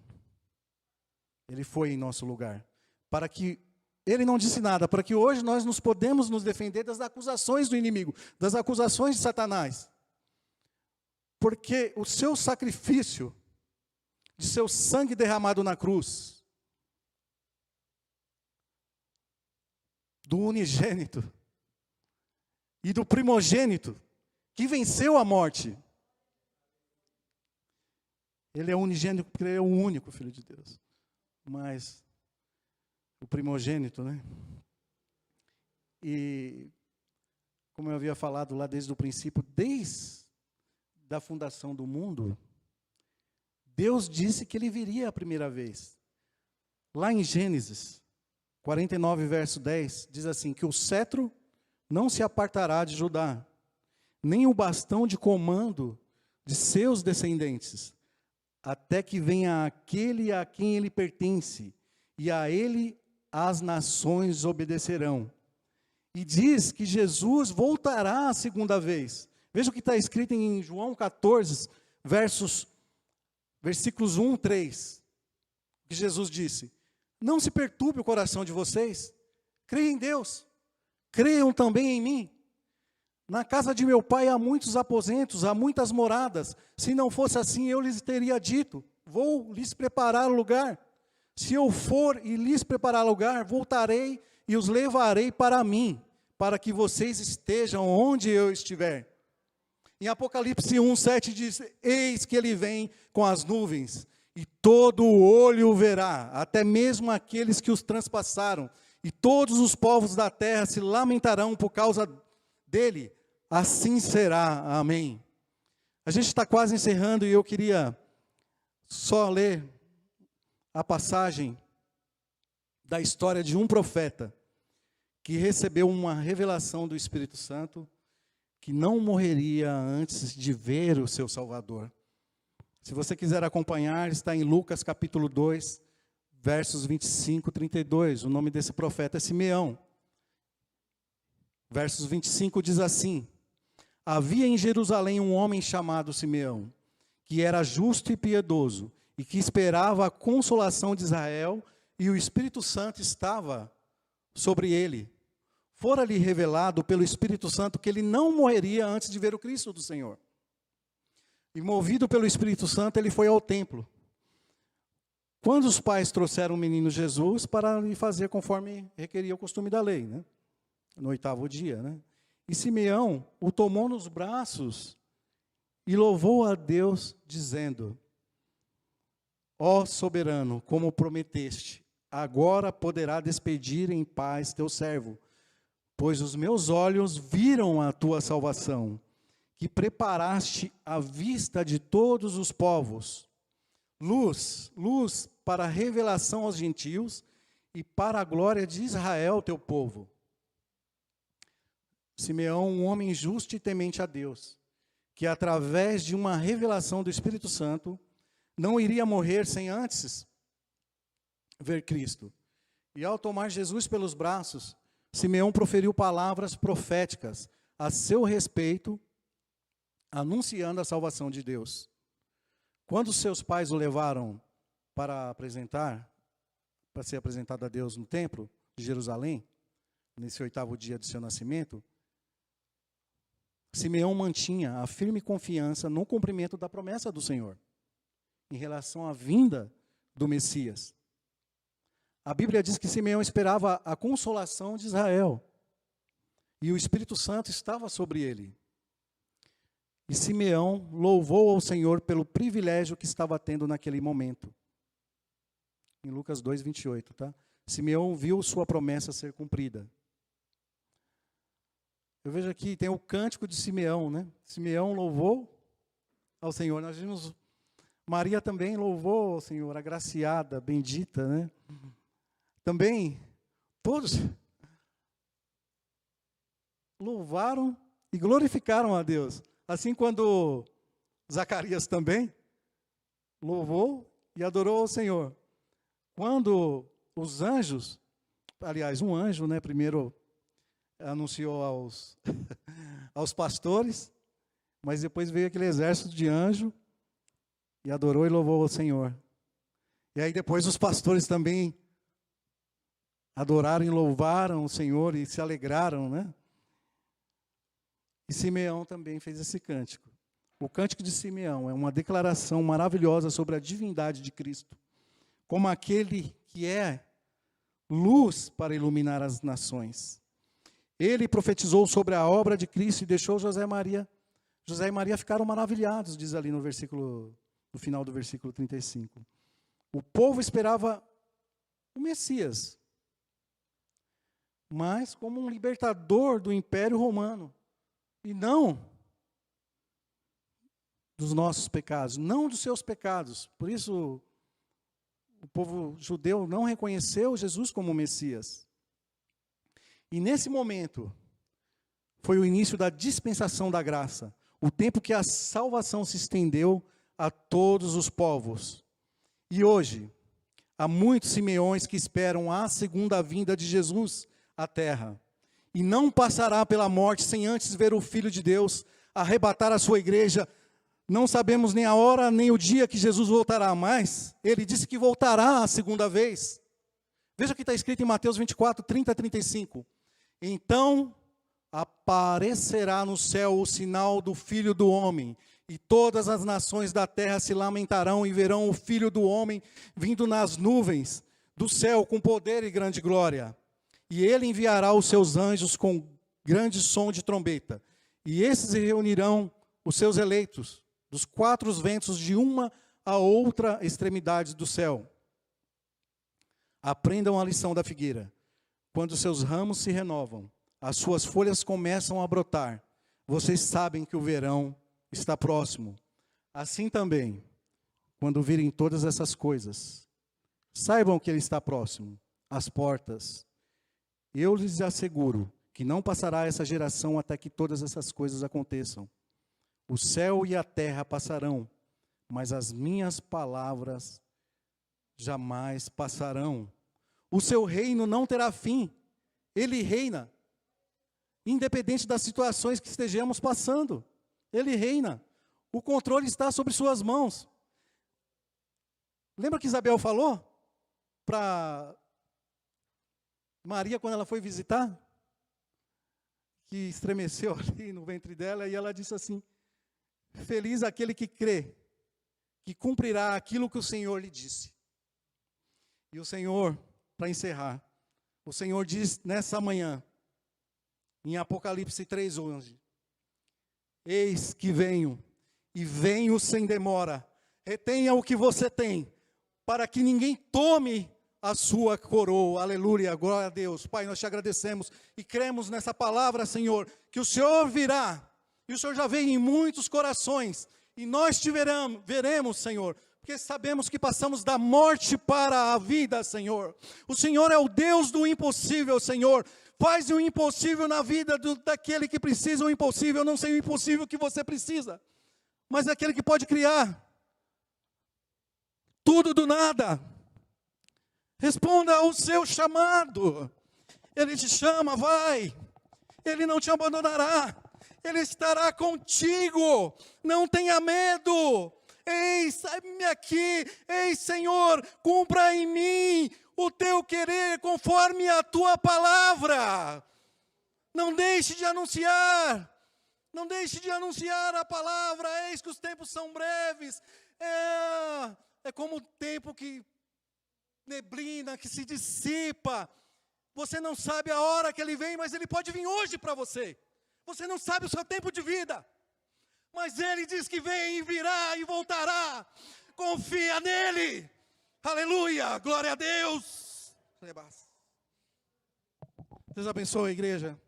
Ele foi em nosso lugar, para que, ele não disse nada, para que hoje nós podemos nos defender das acusações do inimigo, das acusações de Satanás. Porque o seu sacrifício, de seu sangue derramado na cruz, do unigênito e do primogênito, que venceu a morte. Ele é unigênito porque ele é o único Filho de Deus. Mas o primogênito, né? E como eu havia falado lá desde o princípio, desde a fundação do mundo, Deus disse que ele viria a primeira vez. Lá em Gênesis 49, verso 10, diz assim, que o cetro não se apartará de Judá, nem o bastão de comando de seus descendentes, até que venha aquele a quem ele pertence, e a ele as nações obedecerão. E diz que Jesus voltará a segunda vez. Veja o que está escrito em João 14, versículos 1, 3. Que Jesus disse, não se perturbe o coração de vocês, creem em Deus, creiam também em mim. Na casa de meu pai há muitos aposentos, há muitas moradas. Se não fosse assim, eu lhes teria dito, vou lhes preparar lugar. Se eu for e lhes preparar lugar, voltarei e os levarei para mim, para que vocês estejam onde eu estiver. Em Apocalipse 1, 7 diz, eis que ele vem com as nuvens, e todo o olho o verá, até mesmo aqueles que os transpassaram, e todos os povos da terra se lamentarão por causa dele. Assim será, amém. A gente está quase encerrando e eu queria só ler a passagem da história de um profeta que recebeu uma revelação do Espírito Santo que não morreria antes de ver o seu Salvador. Se você quiser acompanhar, está em Lucas capítulo 2, versos 25 e 32. O nome desse profeta é Simeão. Versos 25 diz assim, havia em Jerusalém um homem chamado Simeão, que era justo e piedoso, e que esperava a consolação de Israel, e o Espírito Santo estava sobre ele. Fora-lhe revelado pelo Espírito Santo que ele não morreria antes de ver o Cristo do Senhor. E movido pelo Espírito Santo, ele foi ao templo. Quando os pais trouxeram o menino Jesus para lhe fazer conforme requeria o costume da lei, né? No 8º dia, né? E Simeão o tomou nos braços e louvou a Deus, dizendo, ó soberano, como prometeste, agora poderá despedir em paz teu servo, pois os meus olhos viram a tua salvação, que preparaste à vista de todos os povos, luz para a revelação aos gentios e para a glória de Israel, teu povo. Simeão, um homem justo e temente a Deus, que através de uma revelação do Espírito Santo, não iria morrer sem antes ver Cristo. E ao tomar Jesus pelos braços, Simeão proferiu palavras proféticas a seu respeito, anunciando a salvação de Deus. Quando seus pais o levaram para ser apresentado a Deus no templo de Jerusalém, nesse 8º dia do seu nascimento, Simeão mantinha a firme confiança no cumprimento da promessa do Senhor, em relação à vinda do Messias. A Bíblia diz que Simeão esperava a consolação de Israel, e o Espírito Santo estava sobre ele. E Simeão louvou ao Senhor pelo privilégio que estava tendo naquele momento. Em Lucas 2, 28, tá? Simeão viu sua promessa ser cumprida. Eu vejo aqui, tem o cântico de Simeão, né? Simeão louvou ao Senhor. Nós vimos, Maria também louvou ao Senhor, agraciada, bendita, né? Também, todos louvaram e glorificaram a Deus. Assim, quando Zacarias também louvou e adorou ao Senhor. Quando os anjos, aliás, um anjo, né, primeiro anunciou aos pastores, mas depois veio aquele exército de anjo e adorou e louvou ao Senhor. E aí depois os pastores também adoraram e louvaram o Senhor e se alegraram, né? E Simeão também fez esse cântico. O cântico de Simeão é uma declaração maravilhosa sobre a divindade de Cristo, como aquele que é luz para iluminar as nações. Ele profetizou sobre a obra de Cristo e deixou José e Maria ficaram maravilhados, diz ali no final do versículo 35. O povo esperava o Messias, mas como um libertador do Império Romano, e não dos nossos pecados, não dos seus pecados. Por isso, o povo judeu não reconheceu Jesus como Messias. E nesse momento, foi o início da dispensação da graça, o tempo que a salvação se estendeu a todos os povos. E hoje, há muitos Simeões que esperam a segunda vinda de Jesus à terra. E não passará pela morte sem antes ver o Filho de Deus arrebatar a sua igreja. Não sabemos nem a hora, nem o dia que Jesus voltará, mas ele disse que voltará a segunda vez. Veja o que está escrito em Mateus 24, 30 a 35. Então aparecerá no céu o sinal do Filho do Homem, e todas as nações da terra se lamentarão e verão o Filho do Homem vindo nas nuvens do céu com poder e grande glória. E ele enviará os seus anjos com grande som de trombeta. E esses reunirão os seus eleitos dos quatro ventos de uma a outra extremidade do céu. Aprendam a lição da figueira. Quando seus ramos se renovam, as suas folhas começam a brotar. Vocês sabem que o verão está próximo. Assim também, quando virem todas essas coisas, saibam que ele está próximo, às portas. Eu lhes asseguro que não passará essa geração até que todas essas coisas aconteçam. O céu e a terra passarão, mas as minhas palavras jamais passarão. O seu reino não terá fim. Ele reina, independente das situações que estejamos passando. Ele reina. O controle está sobre suas mãos. Lembra que Isabel falou para Maria, quando ela foi visitar, que estremeceu ali no ventre dela, e ela disse assim: feliz aquele que crê, que cumprirá aquilo que o Senhor lhe disse. E o Senhor, para encerrar, o Senhor diz nessa manhã, em Apocalipse 3:11, eis que venho, e venho sem demora, retenha o que você tem, para que ninguém tome a sua coroa. Aleluia, glória a Deus. Pai, nós te agradecemos e cremos nessa palavra, Senhor, que o Senhor virá, e o Senhor já veio em muitos corações, e nós te veremos, Senhor, porque sabemos que passamos da morte para a vida, Senhor. O Senhor é o Deus do impossível, Senhor. Faz o impossível na vida daquele que precisa o impossível. Eu não sei o impossível que você precisa, mas daquele que pode criar tudo do nada. Responda ao seu chamado. Ele te chama, vai. Ele não te abandonará. Ele estará contigo. Não tenha medo. Ei, sai-me aqui. Ei, Senhor, cumpra em mim o teu querer conforme a tua palavra. Não deixe de anunciar. Não deixe de anunciar a palavra. Eis que os tempos são breves. É como o tempo que neblina, que se dissipa. Você não sabe a hora que ele vem, mas ele pode vir hoje para você. Você não sabe o seu tempo de vida. Mas Ele diz que vem e virá e voltará. Confia nele. Aleluia, glória a Deus. Deus abençoe a igreja.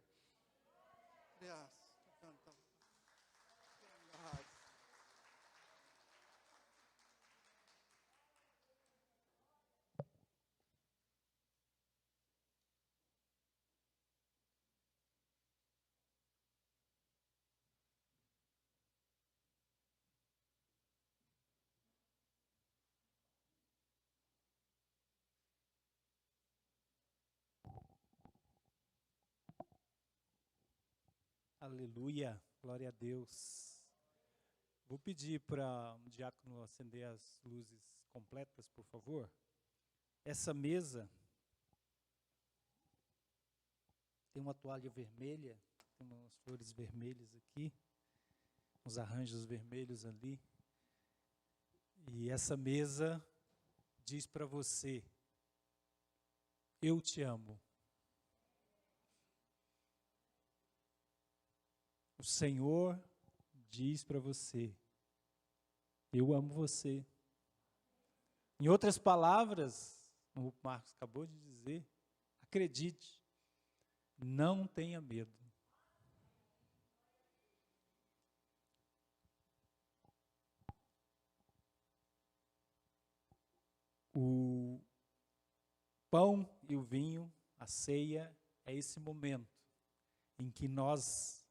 Aleluia, glória a Deus. Vou pedir para o diácono acender as luzes completas, por favor. Essa mesa tem uma toalha vermelha, tem umas flores vermelhas aqui, uns arranjos vermelhos ali. E essa mesa diz para você: eu te amo. O Senhor diz para você: eu amo você. Em outras palavras, como o Marcos acabou de dizer, acredite, não tenha medo. O pão e o vinho, a ceia, é esse momento em que nós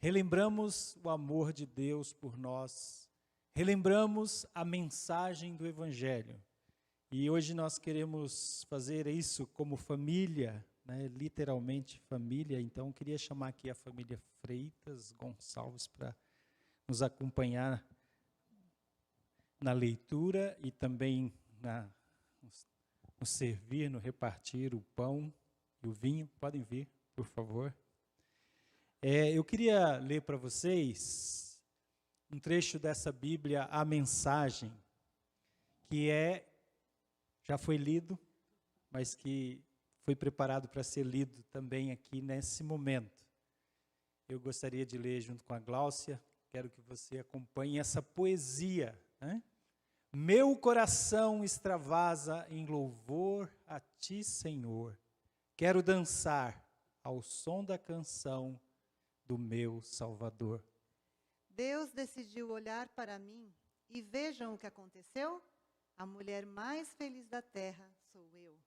relembramos o amor de Deus por nós, relembramos a mensagem do Evangelho. E hoje nós queremos fazer isso como família, né? Literalmente família. Então, queria chamar aqui a família Freitas Gonçalves para nos acompanhar na leitura e também no servir, no repartir o pão e o vinho. Podem vir, por favor. Eu queria ler para vocês um trecho dessa Bíblia, a mensagem, que já foi lido, mas que foi preparado para ser lido também aqui nesse momento. Eu gostaria de ler junto com a Gláucia, quero que você acompanhe essa poesia, né? Meu coração extravasa em louvor a ti, Senhor. Quero dançar ao som da canção do meu Salvador. Deus decidiu olhar para mim e vejam o que aconteceu. A mulher mais feliz da terra sou eu.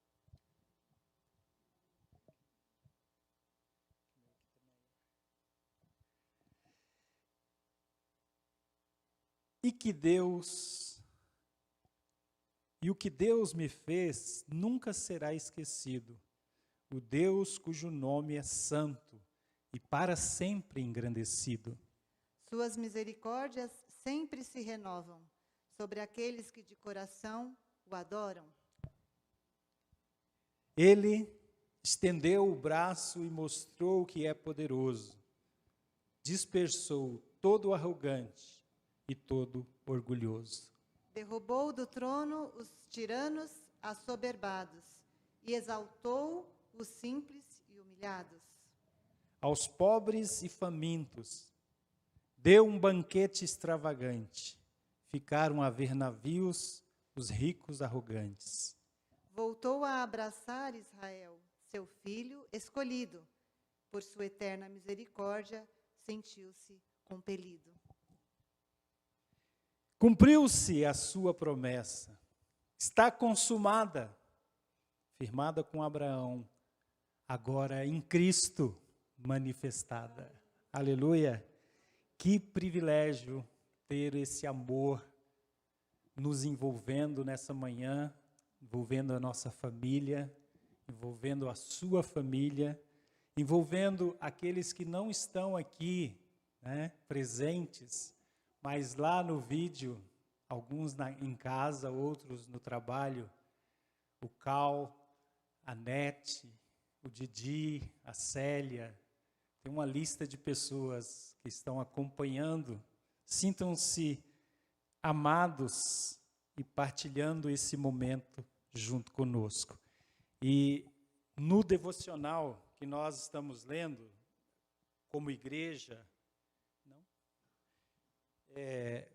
E o que Deus me fez nunca será esquecido. O Deus cujo nome é santo e para sempre engrandecido. Suas misericórdias sempre se renovam sobre aqueles que de coração o adoram. Ele estendeu o braço e mostrou que é poderoso. Dispersou todo o arrogante e todo orgulhoso. Derrubou do trono os tiranos assoberbados e exaltou os simples e humilhados. Aos pobres e famintos deu um banquete extravagante. Ficaram a ver navios os ricos arrogantes. Voltou a abraçar Israel, seu filho escolhido. Por sua eterna misericórdia, sentiu-se compelido. Cumpriu-se a sua promessa. Está consumada, firmada com Abraão, agora em Cristo manifestada. Aleluia! Que privilégio ter esse amor nos envolvendo nessa manhã, envolvendo a nossa família, envolvendo a sua família, envolvendo aqueles que não estão aqui, né, presentes, mas lá no vídeo, alguns em casa, outros no trabalho, o Cal, a Nete, o Didi, a Célia, tem uma lista de pessoas que estão acompanhando. Sintam-se amados e partilhando esse momento junto conosco. E no devocional que nós estamos lendo, como igreja,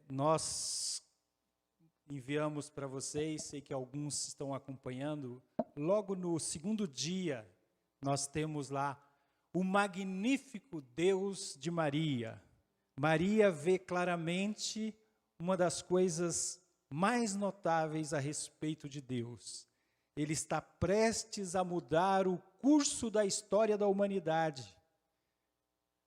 Nós enviamos para vocês, sei que alguns estão acompanhando, logo no segundo dia, nós temos lá o magnífico Deus de Maria. Maria vê claramente uma das coisas mais notáveis a respeito de Deus. Ele está prestes a mudar o curso da história da humanidade.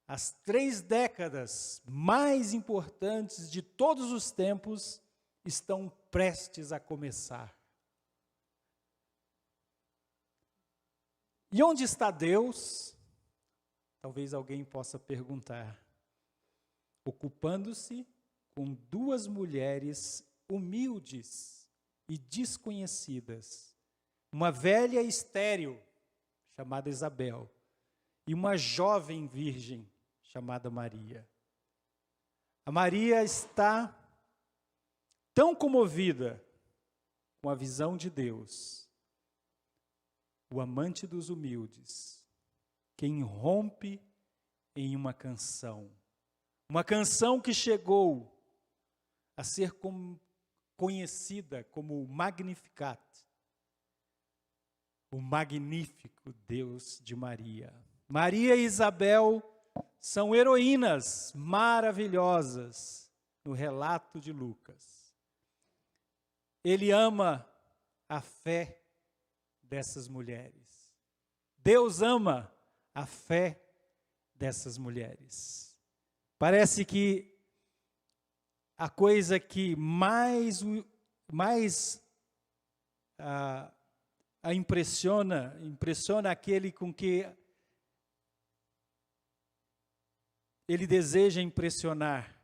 As 3 décadas mais importantes de todos os tempos estão prestes a começar. E onde está Deus? Talvez alguém possa perguntar. Ocupando-se com 2 mulheres humildes e desconhecidas. Uma velha estéril, chamada Isabel, e uma jovem virgem, chamada Maria. A Maria está tão comovida com a visão de Deus, o amante dos humildes, que irrompe em uma canção que chegou a ser conhecida como o Magnificat, o magnífico Deus de Maria. Maria e Isabel são heroínas maravilhosas no relato de Lucas. Ele ama a fé dessas mulheres. Deus ama a fé dessas mulheres. Parece que a coisa que mais a impressiona aquele com que ele deseja impressionar.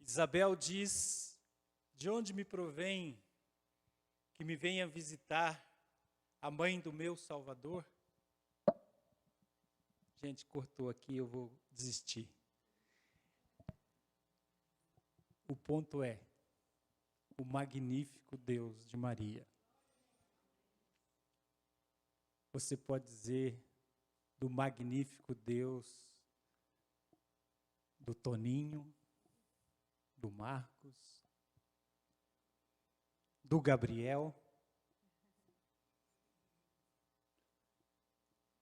Isabel diz: de onde me provém que me venha visitar a mãe do meu Salvador? Gente, cortou aqui, eu vou desistir. O ponto é o magnífico Deus de Maria. Você pode dizer do magnífico Deus do Toninho, do Marcos, do Gabriel.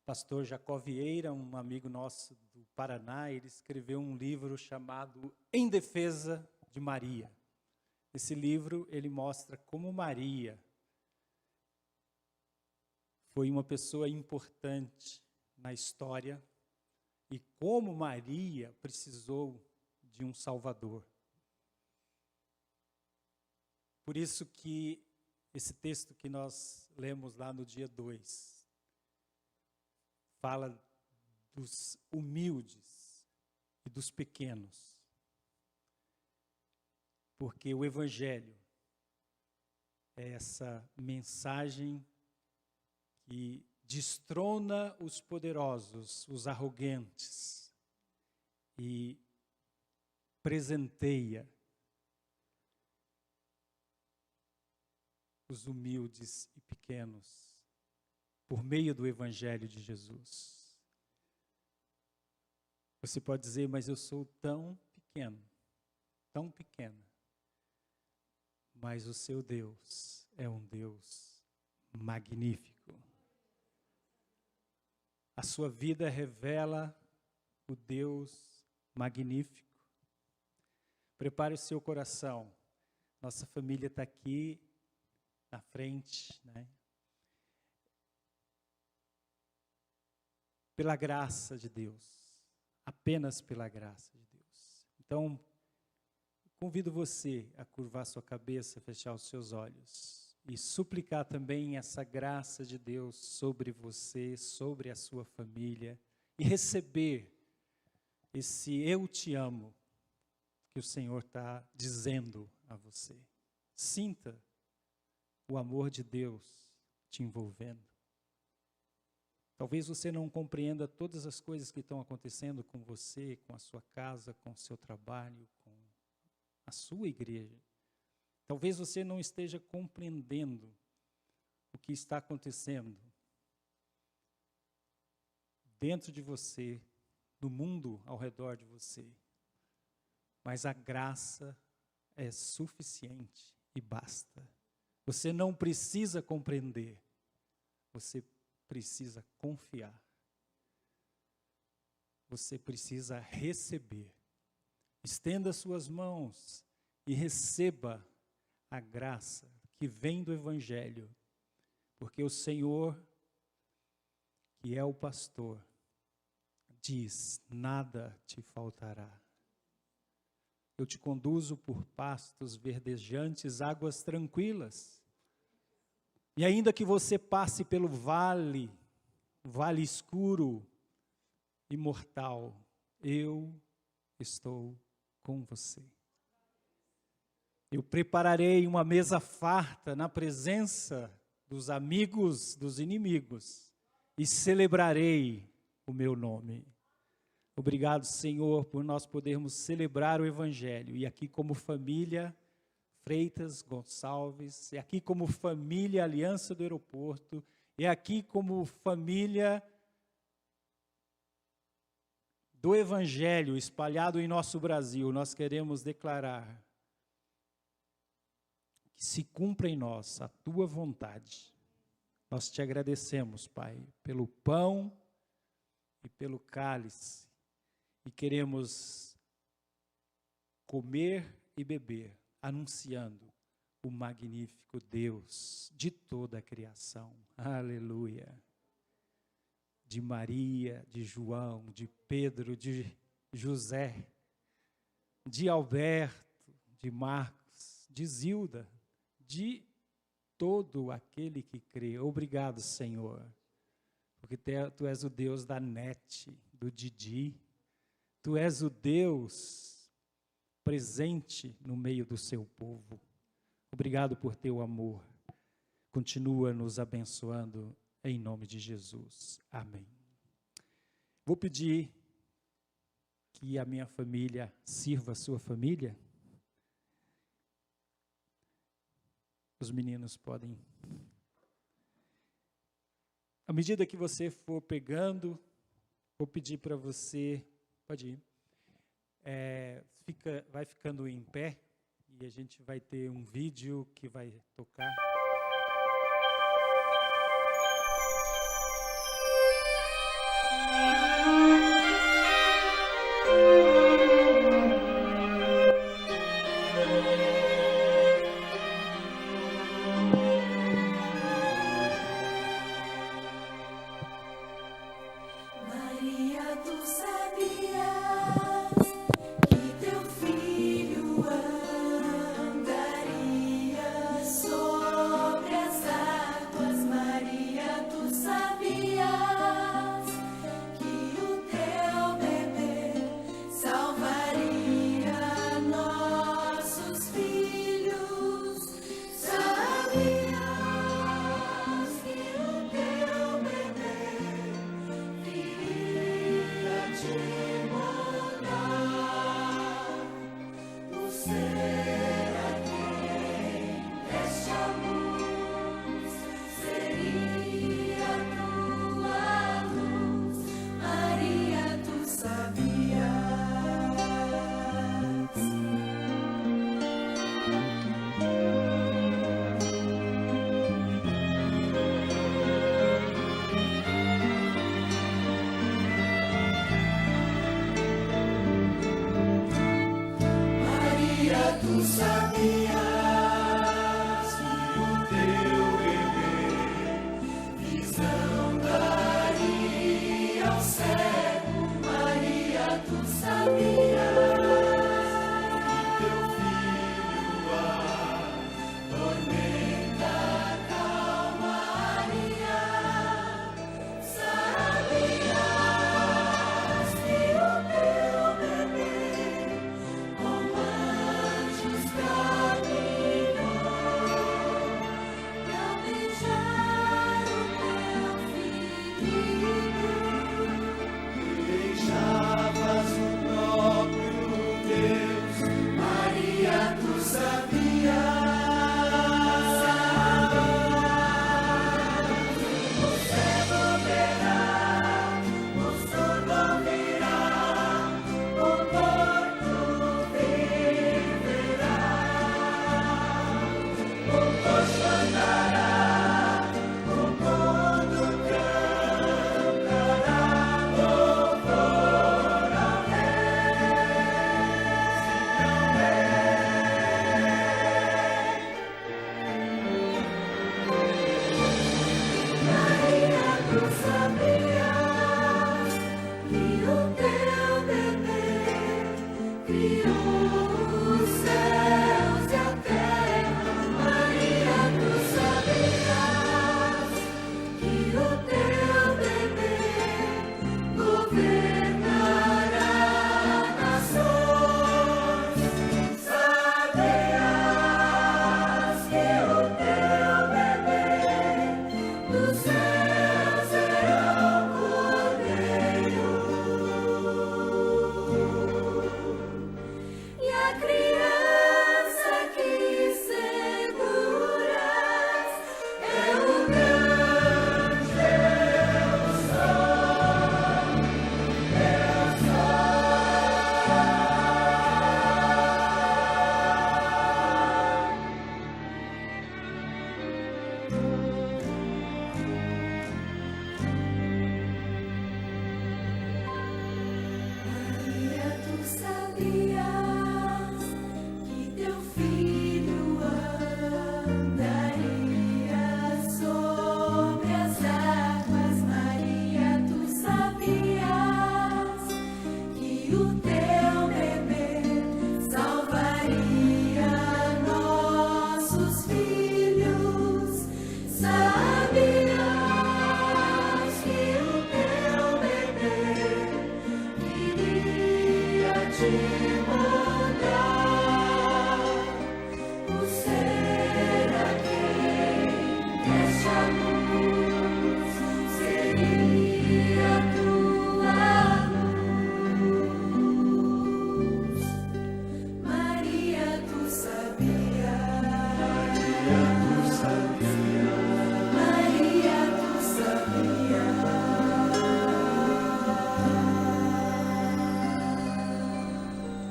Pastor Jacó Vieira, um amigo nosso do Paraná, ele escreveu um livro chamado Em Defesa de Maria. Nesse livro ele mostra como Maria foi uma pessoa importante na história e como Maria precisou de um Salvador. Por isso que esse texto que nós lemos lá no dia 2 fala dos humildes e dos pequenos. Porque o Evangelho é essa mensagem que destrona os poderosos, os arrogantes, e presenteia os humildes e pequenos por meio do Evangelho de Jesus. Você pode dizer, mas eu sou tão pequeno, tão pequena. Mas o seu Deus é um Deus magnífico. A sua vida revela o Deus magnífico. Prepare o seu coração. Nossa família está aqui na frente, né? Pela graça de Deus, apenas pela graça de Deus. Então, convido você a curvar sua cabeça, fechar os seus olhos e suplicar também essa graça de Deus sobre você, sobre a sua família, e receber esse eu te amo que o Senhor está dizendo a você. Sinta o amor de Deus te envolvendo. Talvez você não compreenda todas as coisas que estão acontecendo com você, com a sua casa, com o seu trabalho, com a sua igreja. Talvez você não esteja compreendendo o que está acontecendo dentro de você, no mundo ao redor de você. Mas a graça é suficiente e basta. Você não precisa compreender, você precisa confiar. Você precisa receber. Estenda suas mãos e receba a graça que vem do Evangelho, porque o Senhor, que é o pastor, diz: nada te faltará. Eu te conduzo por pastos verdejantes, águas tranquilas. E ainda que você passe pelo vale escuro e mortal, eu estou com você. Eu prepararei uma mesa farta na presença dos amigos, dos inimigos, e celebrarei o meu nome. Obrigado, Senhor, por nós podermos celebrar o Evangelho. E aqui como família Freitas Gonçalves, e aqui como família Aliança do Aeroporto, e aqui como família do Evangelho espalhado em nosso Brasil, nós queremos declarar que se cumpra em nós a Tua vontade. Nós te agradecemos, Pai, pelo pão e pelo cálice, e queremos comer e beber, anunciando o magnífico Deus de toda a criação. Aleluia. De Maria, de João, de Pedro, de José, de Alberto, de Marcos, de Zilda, de todo aquele que crê. Obrigado, Senhor, porque Tu és o Deus da Nete, do Didi. Tu és o Deus presente no meio do seu povo. Obrigado por Teu amor. Continua nos abençoando em nome de Jesus. Amém. Vou pedir que a minha família sirva a sua família. Os meninos podem. À medida que você for pegando, vou pedir para você, pode ir, vai ficando em pé, e a gente vai ter um vídeo que vai tocar. Maria, tu sabias que teu filho andaria sobre as águas? Maria, tu sabias que o teu bebê salvaria nossos filhos? Sabias que o teu bebê viria de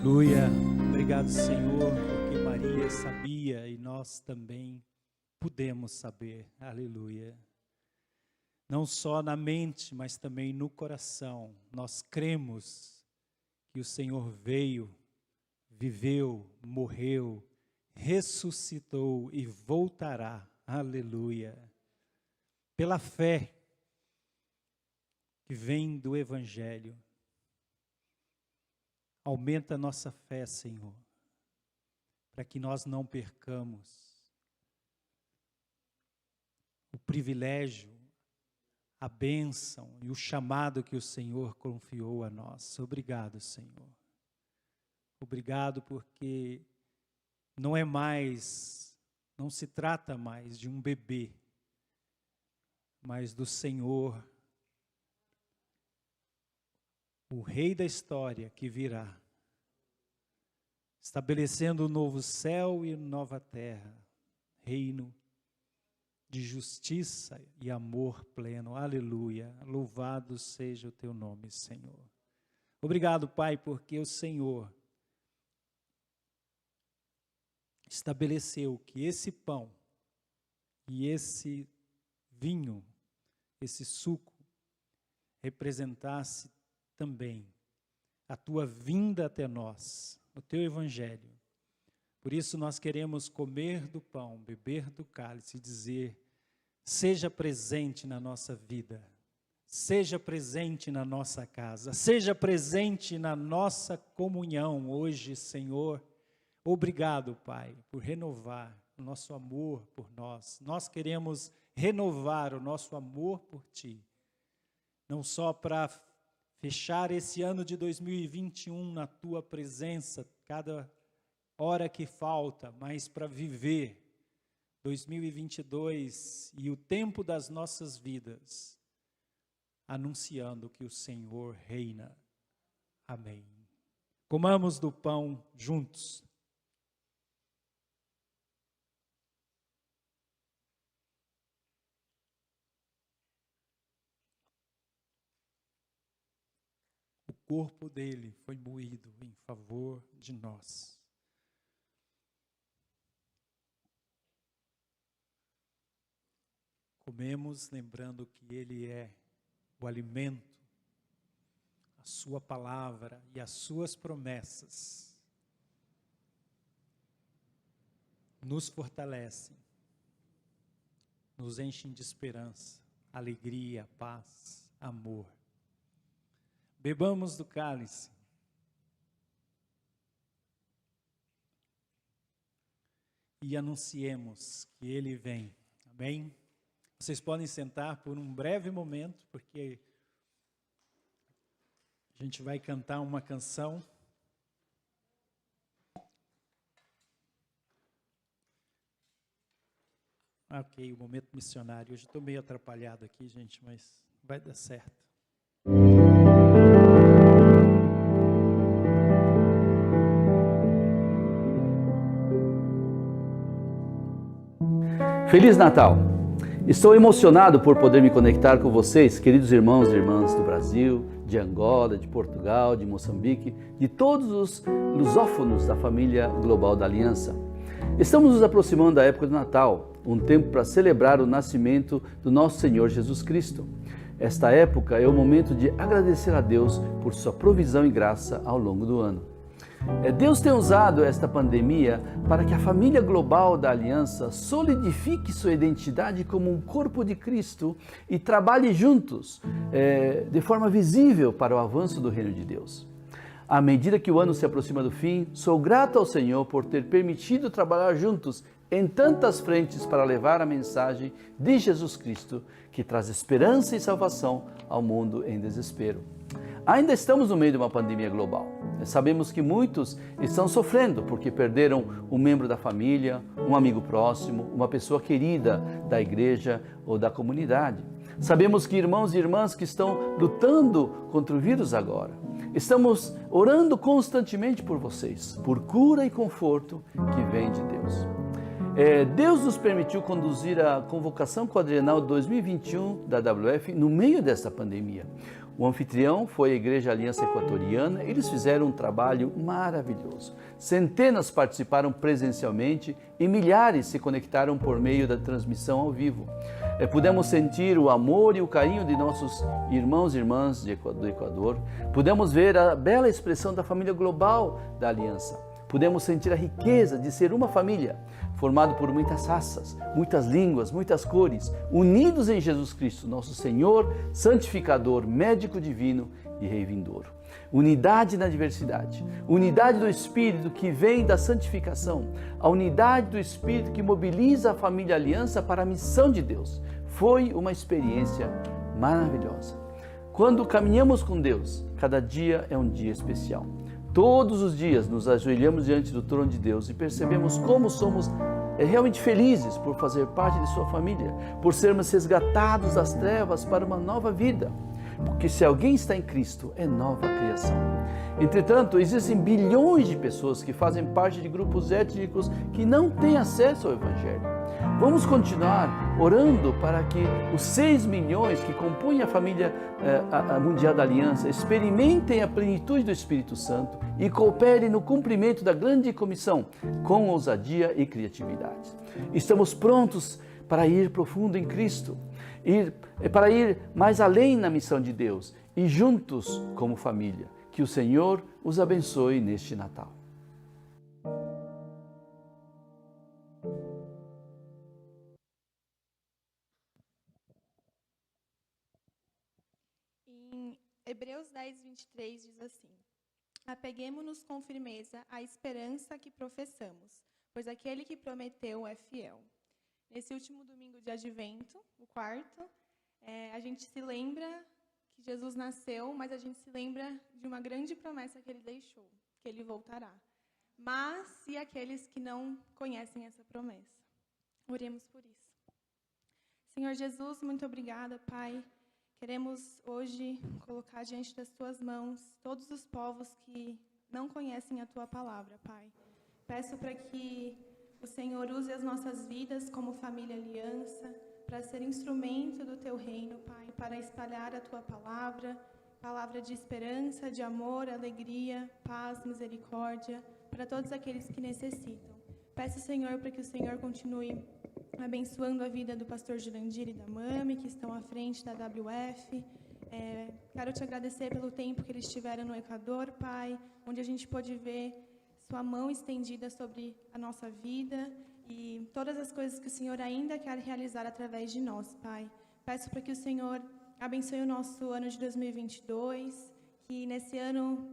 Aleluia. Obrigado, Senhor, porque Maria sabia e nós também podemos saber. Aleluia. Não só na mente, mas também no coração. Nós cremos que o Senhor veio, viveu, morreu, ressuscitou e voltará. Aleluia. Pela fé que vem do Evangelho. Aumenta a nossa fé, Senhor, para que nós não percamos o privilégio, a bênção e o chamado que o Senhor confiou a nós. Obrigado, Senhor. Obrigado porque não se trata mais de um bebê, mas do Senhor, o Rei da história que virá, estabelecendo um novo céu e nova terra, reino de justiça e amor pleno. Aleluia. Louvado seja o teu nome, Senhor. Obrigado, Pai, porque o Senhor estabeleceu que esse pão e esse vinho, esse suco, representasse também a tua vinda até nós, o teu evangelho. Por isso nós queremos comer do pão, beber do cálice e dizer: seja presente na nossa vida, seja presente na nossa casa, seja presente na nossa comunhão hoje, Senhor. Obrigado, Pai, por renovar o nosso amor por nós. Nós queremos renovar o nosso amor por Ti, não só para fechar esse ano de 2021 na Tua presença, cada hora que falta, mas para viver 2022 e o tempo das nossas vidas, anunciando que o Senhor reina. Amém. Comamos do pão juntos. O corpo dele foi moído em favor de nós. Comemos lembrando que ele é o alimento, a sua palavra e as suas promessas nos fortalecem, nos enchem de esperança, alegria, paz, amor. Bebamos do cálice. E anunciemos que ele vem. Amém? Vocês podem sentar por um breve momento, porque a gente vai cantar uma canção. Ok, o momento missionário. Hoje estou meio atrapalhado aqui, gente, mas vai dar certo. Feliz Natal! Estou emocionado por poder me conectar com vocês, queridos irmãos e irmãs do Brasil, de Angola, de Portugal, de Moçambique, de todos os lusófonos da família global da Aliança. Estamos nos aproximando da época do Natal, um tempo para celebrar o nascimento do nosso Senhor Jesus Cristo. Esta época é o momento de agradecer a Deus por sua provisão e graça ao longo do ano. Deus tem usado esta pandemia para que a família global da Aliança solidifique sua identidade como um corpo de Cristo e trabalhe juntos de forma visível para o avanço do reino de Deus. À medida que o ano se aproxima do fim, sou grato ao Senhor por ter permitido trabalhar juntos em tantas frentes para levar a mensagem de Jesus Cristo, que traz esperança e salvação ao mundo em desespero. Ainda estamos no meio de uma pandemia global. Sabemos que muitos estão sofrendo porque perderam um membro da família, um amigo próximo, uma pessoa querida da igreja ou da comunidade. Sabemos que irmãos e irmãs que estão lutando contra o vírus agora. Estamos orando constantemente por vocês, por cura e conforto que vem de Deus. Deus nos permitiu conduzir a convocação quadrienal 2021 da WF no meio desta pandemia. O anfitrião foi a Igreja Aliança Equatoriana. Eles fizeram um trabalho maravilhoso. Centenas participaram presencialmente e milhares se conectaram por meio da transmissão ao vivo. Pudemos sentir o amor e o carinho de nossos irmãos e irmãs do Equador. Pudemos ver a bela expressão da família global da Aliança. Pudemos sentir a riqueza de ser uma família, formado por muitas raças, muitas línguas, muitas cores, unidos em Jesus Cristo, nosso Senhor, santificador, médico divino e rei vindouro. Unidade na diversidade, unidade do Espírito que vem da santificação, a unidade do Espírito que mobiliza a família Aliança para a missão de Deus. Foi uma experiência maravilhosa. Quando caminhamos com Deus, cada dia é um dia especial. Todos os dias nos ajoelhamos diante do trono de Deus e percebemos como somos realmente felizes por fazer parte de sua família, por sermos resgatados das trevas para uma nova vida. Porque se alguém está em Cristo, é nova criação. Entretanto, existem bilhões de pessoas que fazem parte de grupos étnicos que não têm acesso ao Evangelho. Vamos continuar orando para que os 6 milhões que compõem a família mundial da Aliança experimentem a plenitude do Espírito Santo e cooperem no cumprimento da grande comissão com ousadia e criatividade. Estamos prontos para ir profundo em Cristo, para ir mais além na missão de Deus e juntos como família. Que o Senhor os abençoe neste Natal. Em Hebreus 10, 23 diz assim: apeguemo-nos com firmeza à esperança que professamos, pois aquele que prometeu é fiel. Nesse último domingo de Advento, o quarto, a gente se lembra que Jesus nasceu, mas a gente se lembra de uma grande promessa que ele deixou, que ele voltará. Mas e aqueles que não conhecem essa promessa? Oremos por isso. Senhor Jesus, muito obrigada, Pai. Queremos hoje colocar diante das Tuas mãos todos os povos que não conhecem a Tua palavra, Pai. Peço para que o Senhor use as nossas vidas como família Aliança para ser instrumento do Teu reino, Pai, para espalhar a Tua palavra, palavra de esperança, de amor, alegria, paz, misericórdia, para todos aqueles que necessitam. Peço, Senhor, para que o Senhor continue abençoando a vida do pastor Jurandir e da Mami, que estão à frente da WF. Quero te agradecer pelo tempo que eles tiveram no Equador, Pai, onde a gente pôde ver Sua mão estendida sobre a nossa vida e todas as coisas que o Senhor ainda quer realizar através de nós, Pai. Peço para que o Senhor abençoe o nosso ano de 2022, que nesse ano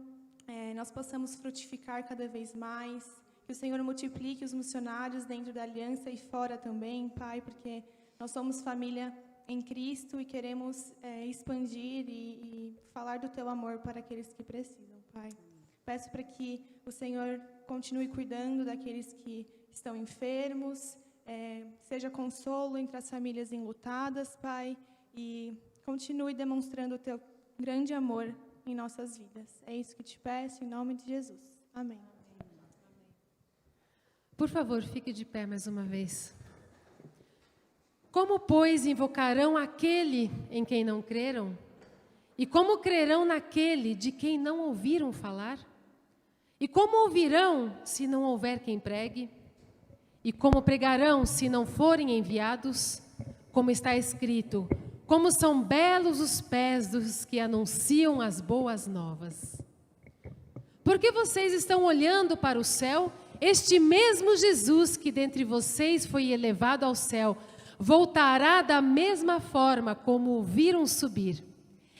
nós possamos frutificar cada vez mais, que o Senhor multiplique os missionários dentro da Aliança e fora também, Pai, porque nós somos família em Cristo e queremos expandir e falar do Teu amor para aqueles que precisam, Pai. Peço para que o Senhor continue cuidando daqueles que estão enfermos, seja consolo entre as famílias enlutadas, Pai, e continue demonstrando o Teu grande amor em nossas vidas. É isso que te peço, em nome de Jesus. Amém. Por favor, fique de pé mais uma vez. Como, pois, invocarão aquele em quem não creram? E como crerão naquele de quem não ouviram falar? E como ouvirão se não houver quem pregue? E como pregarão se não forem enviados? Como está escrito: como são belos os pés dos que anunciam as boas novas. Por que vocês estão olhando para o céu? Este mesmo Jesus que dentre vocês foi elevado ao céu, voltará da mesma forma como o viram subir.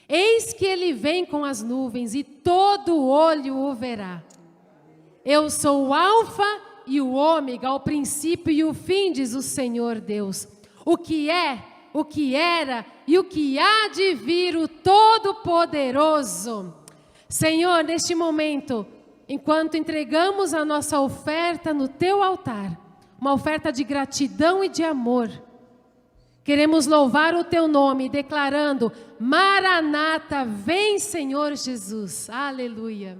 Eis que ele vem com as nuvens e todo olho o verá. Eu sou o Alfa e o Ômega, o princípio e o fim, diz o Senhor Deus. O que é, o que era e o que há de vir, o Todo-Poderoso. Senhor, neste momento, enquanto entregamos a nossa oferta no Teu altar, uma oferta de gratidão e de amor, queremos louvar o Teu nome, declarando: Maranata, vem Senhor Jesus. Aleluia.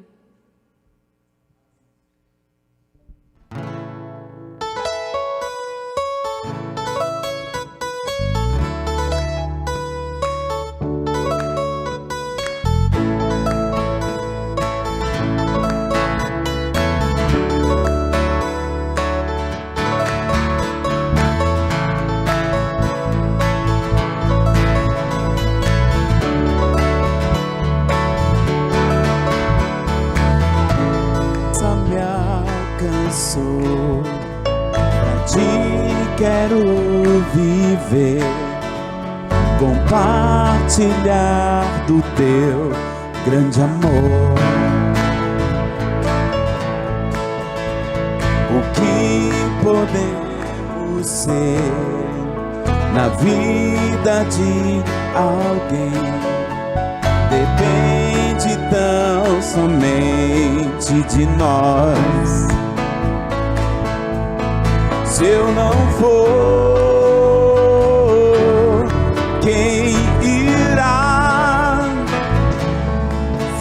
compartilhar do teu grande amor. O que podemos ser na vida de alguém depende tão somente de nós. Se eu não for, quem irá?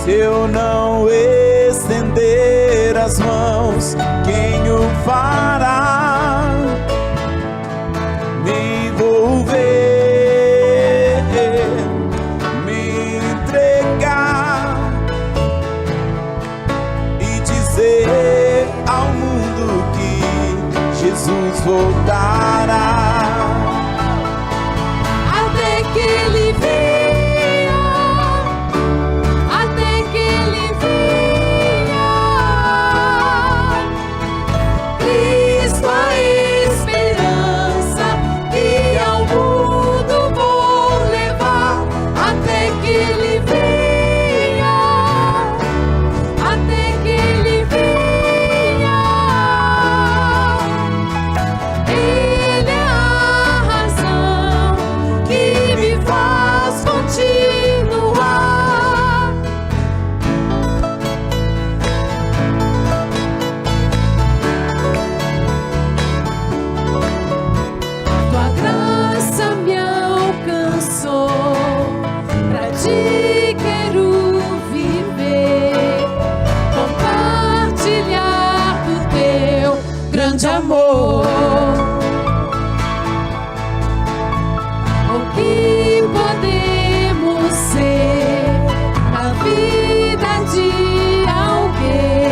Se eu não estender as mãos, quem o fará? Me envolver, me entregar e dizer ao mundo que Jesus voltará. Até que ele venha, até que ele venha. Cristo a esperança que ao mundo vou levar. Até que ele venha, até que ele venha. Ele é a razão que me faz continuar. Tua graça me alcançou, pra ti quero viver, compartilhar do teu grande amor. O que podemos ser na vida de alguém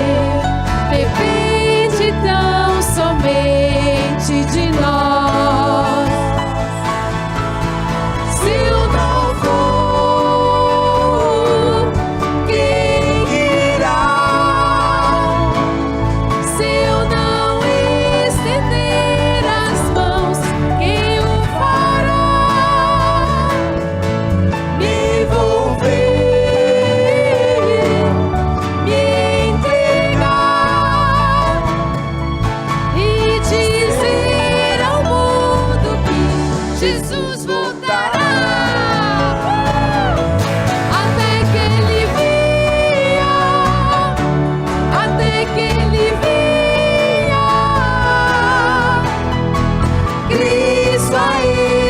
depende tão somente de nós. Se eu não for, quem irá? Se eu não estender as mãos, quem o fará? Me envolver, me entregar e dizer ao mundo que Jesus voltará. Até que ele venha, até que ele venha. Cristo a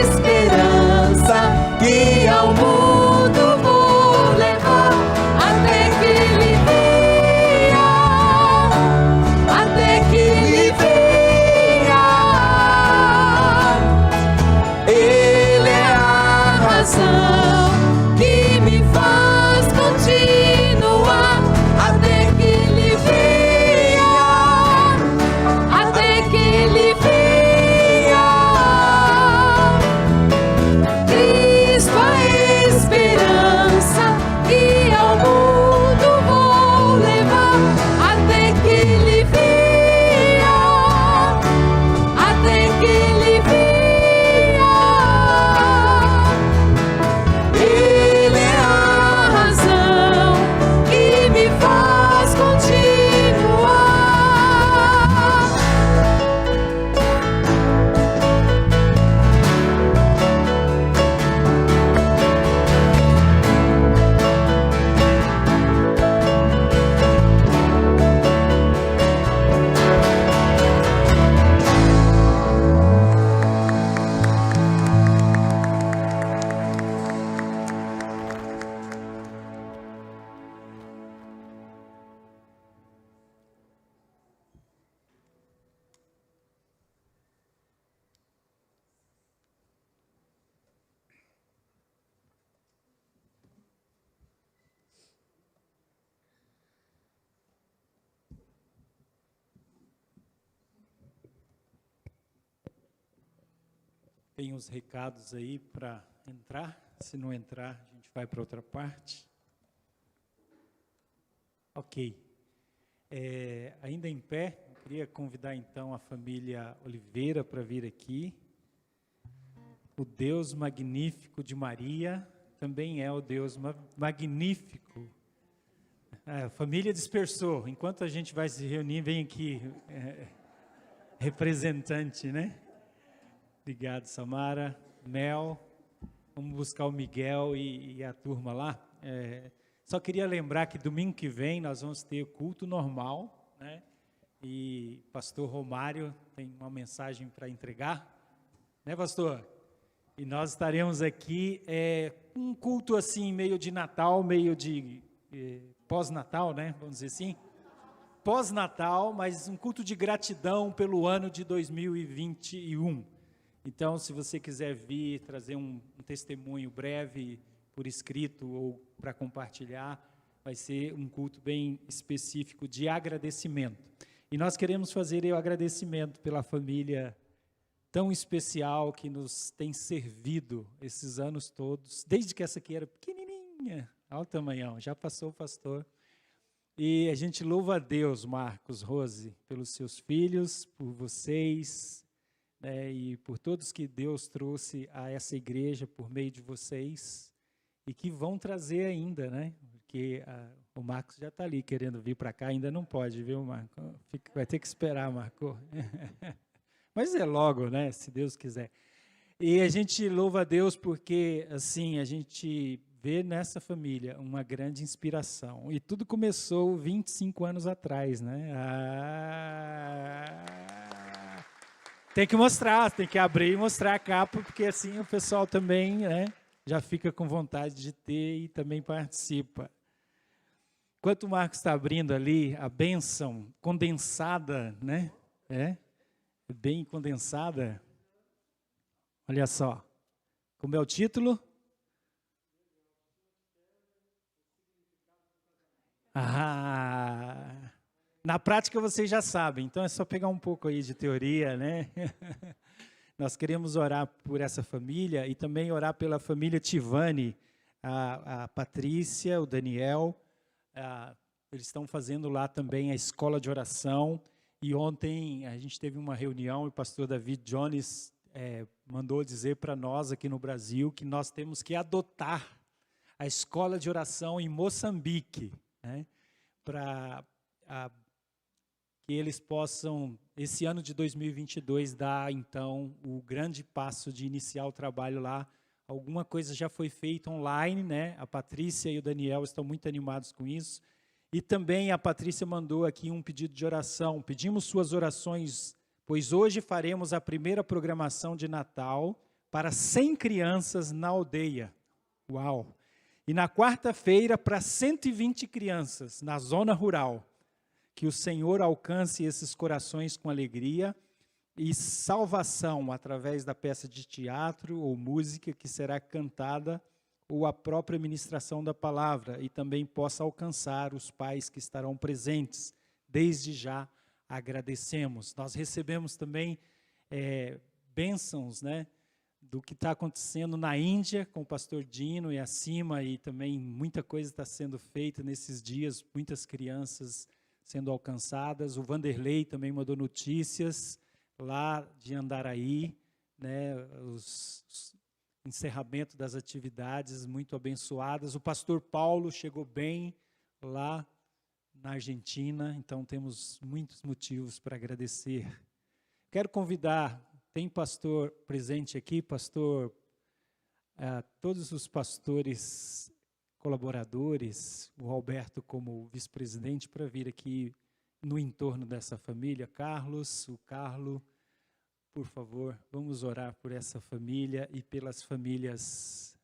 esperança que ao mundo vou levar. Até que ele venha, até que ele venha. Ele é a razão que me faz continuar. Até que ele venha, até que ele venha. Cristo a esperança que ao mundo vou levar. Até que ele venha, até que ele venha. Ele é a razão que me faz continuar. Tem os recados aí para entrar. Se não entrar, a gente vai para outra parte. Ok. Ainda em pé, eu queria convidar então a família Oliveira para vir aqui. o Deus magnífico de Maria também é o Deus magnífico. A família dispersou. Enquanto a gente vai se reunir, vem aqui, representante, né? Obrigado, Samara, Mel. Vamos buscar o Miguel e a turma lá. Só queria lembrar que domingo que vem nós vamos ter culto normal, né? E pastor Romário tem uma mensagem para entregar, né, pastor? E nós estaremos aqui, um culto assim, meio de Natal, meio de pós-Natal, né? Vamos dizer assim. Pós-Natal, mas um culto de gratidão pelo ano de 2021. Então, se você quiser vir, trazer um testemunho breve, por escrito ou para compartilhar, vai ser um culto bem específico de agradecimento. E nós queremos fazer o agradecimento pela família tão especial que nos tem servido esses anos todos, desde que essa aqui era pequenininha, olha o tamanhão, já passou o pastor. E a gente louva a Deus, Marcos, Rose, pelos seus filhos, por vocês, né, e por todos que Deus trouxe a essa igreja por meio de vocês, e que vão trazer ainda, né? Porque o Marcos já está ali querendo vir para cá, ainda não pode, viu, Marco? Vai ter que esperar, Marco. Mas é logo, né? Se Deus quiser. E a gente louva a Deus porque, assim, a gente vê nessa família uma grande inspiração. E tudo começou 25 anos atrás, né? Tem que mostrar, tem que abrir e mostrar a capa, porque assim o pessoal também, né? Já fica com vontade de ter e também participa. Enquanto o Marcos está abrindo ali, a bênção condensada, né? Bem condensada. Olha só. Como é o título? Na prática vocês já sabem, então é só pegar um pouco aí de teoria, né? Nós queremos orar por essa família e também orar pela família Tivani, a Patrícia, o Daniel. Eles estão fazendo lá também a escola de oração. E ontem a gente teve uma reunião e o pastor David Jones mandou dizer para nós aqui no Brasil que nós temos que adotar a escola de oração em Moçambique, né, para que eles possam, esse ano de 2022, dar, então, o grande passo de iniciar o trabalho lá. Alguma coisa já foi feita online, né? A Patrícia e o Daniel estão muito animados com isso. E também a Patrícia mandou aqui um pedido de oração. Pedimos suas orações, pois hoje faremos a primeira programação de Natal para 100 crianças na aldeia. Uau! E na quarta-feira para 120 crianças na zona rural. Que o Senhor alcance esses corações com alegria e salvação através da peça de teatro ou música que será cantada ou a própria ministração da palavra e também possa alcançar os pais que estarão presentes. Desde já agradecemos. Nós recebemos também bênçãos, né, do que está acontecendo na Índia com o pastor Dino e acima, e também muita coisa está sendo feita nesses dias, muitas crianças sendo alcançadas. O Vanderlei também mandou notícias lá de Andaraí, né, os encerramento das atividades muito abençoadas. O pastor Paulo chegou bem lá na Argentina, então temos muitos motivos para agradecer. Quero convidar, tem pastor presente aqui, pastor, todos os pastores colaboradores, o Alberto como vice-presidente, para vir aqui no entorno dessa família. Carlos, o Carlo, por favor, vamos orar por essa família e pelas famílias.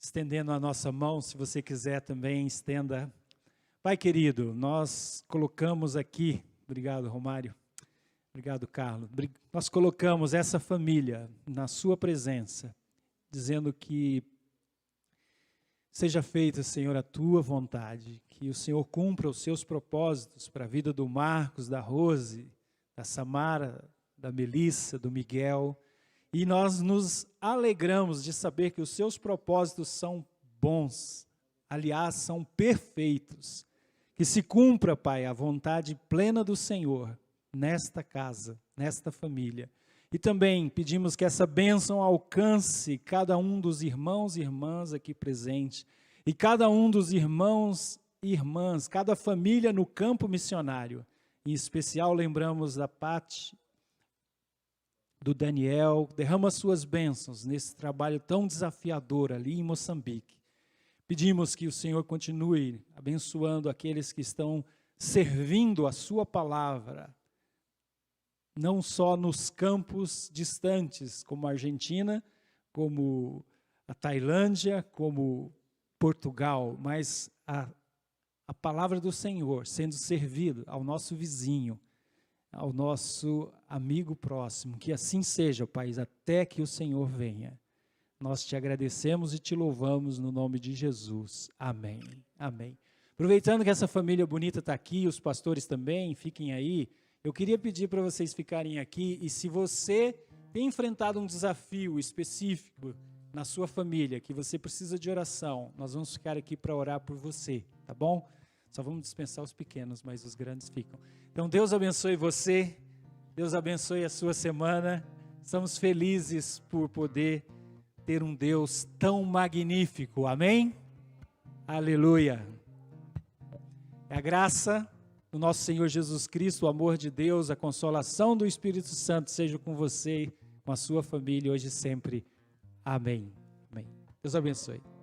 Estendendo a nossa mão, se você quiser também, estenda. Pai querido, nós colocamos aqui, obrigado Romário, obrigado Carlos, nós colocamos essa família na sua presença, dizendo que seja feita, Senhor, a tua vontade, que o Senhor cumpra os seus propósitos para a vida do Marcos, da Rose, da Samara, da Melissa, do Miguel, e nós nos alegramos de saber que os seus propósitos são bons, aliás, são perfeitos, que se cumpra, Pai, a vontade plena do Senhor nesta casa, nesta família, E também pedimos que essa bênção alcance cada um dos irmãos e irmãs aqui presentes, e cada um dos irmãos e irmãs, cada família no campo missionário. Em especial, lembramos da Pati, do Daniel. Derrama suas bênçãos nesse trabalho tão desafiador ali em Moçambique. Pedimos que o Senhor continue abençoando aqueles que estão servindo a sua palavra, não só nos campos distantes, como a Argentina, como a Tailândia, como Portugal, mas a palavra do Senhor sendo servida ao nosso vizinho, ao nosso amigo próximo. Que assim seja, Pai, até que o Senhor venha. Nós te agradecemos e te louvamos no nome de Jesus. Amém. Amém. Aproveitando que essa família bonita está aqui, os pastores também, fiquem aí. Eu queria pedir para vocês ficarem aqui, e se você tem enfrentado um desafio específico na sua família, que você precisa de oração, nós vamos ficar aqui para orar por você, tá bom? Só vamos dispensar os pequenos, mas os grandes ficam. Então Deus abençoe você, Deus abençoe a sua semana. Estamos felizes por poder ter um Deus tão magnífico, amém? Aleluia! A graça do nosso Senhor Jesus Cristo, o amor de Deus, a consolação do Espírito Santo seja com você, com a sua família, hoje e sempre. Amém. Amém. Deus abençoe.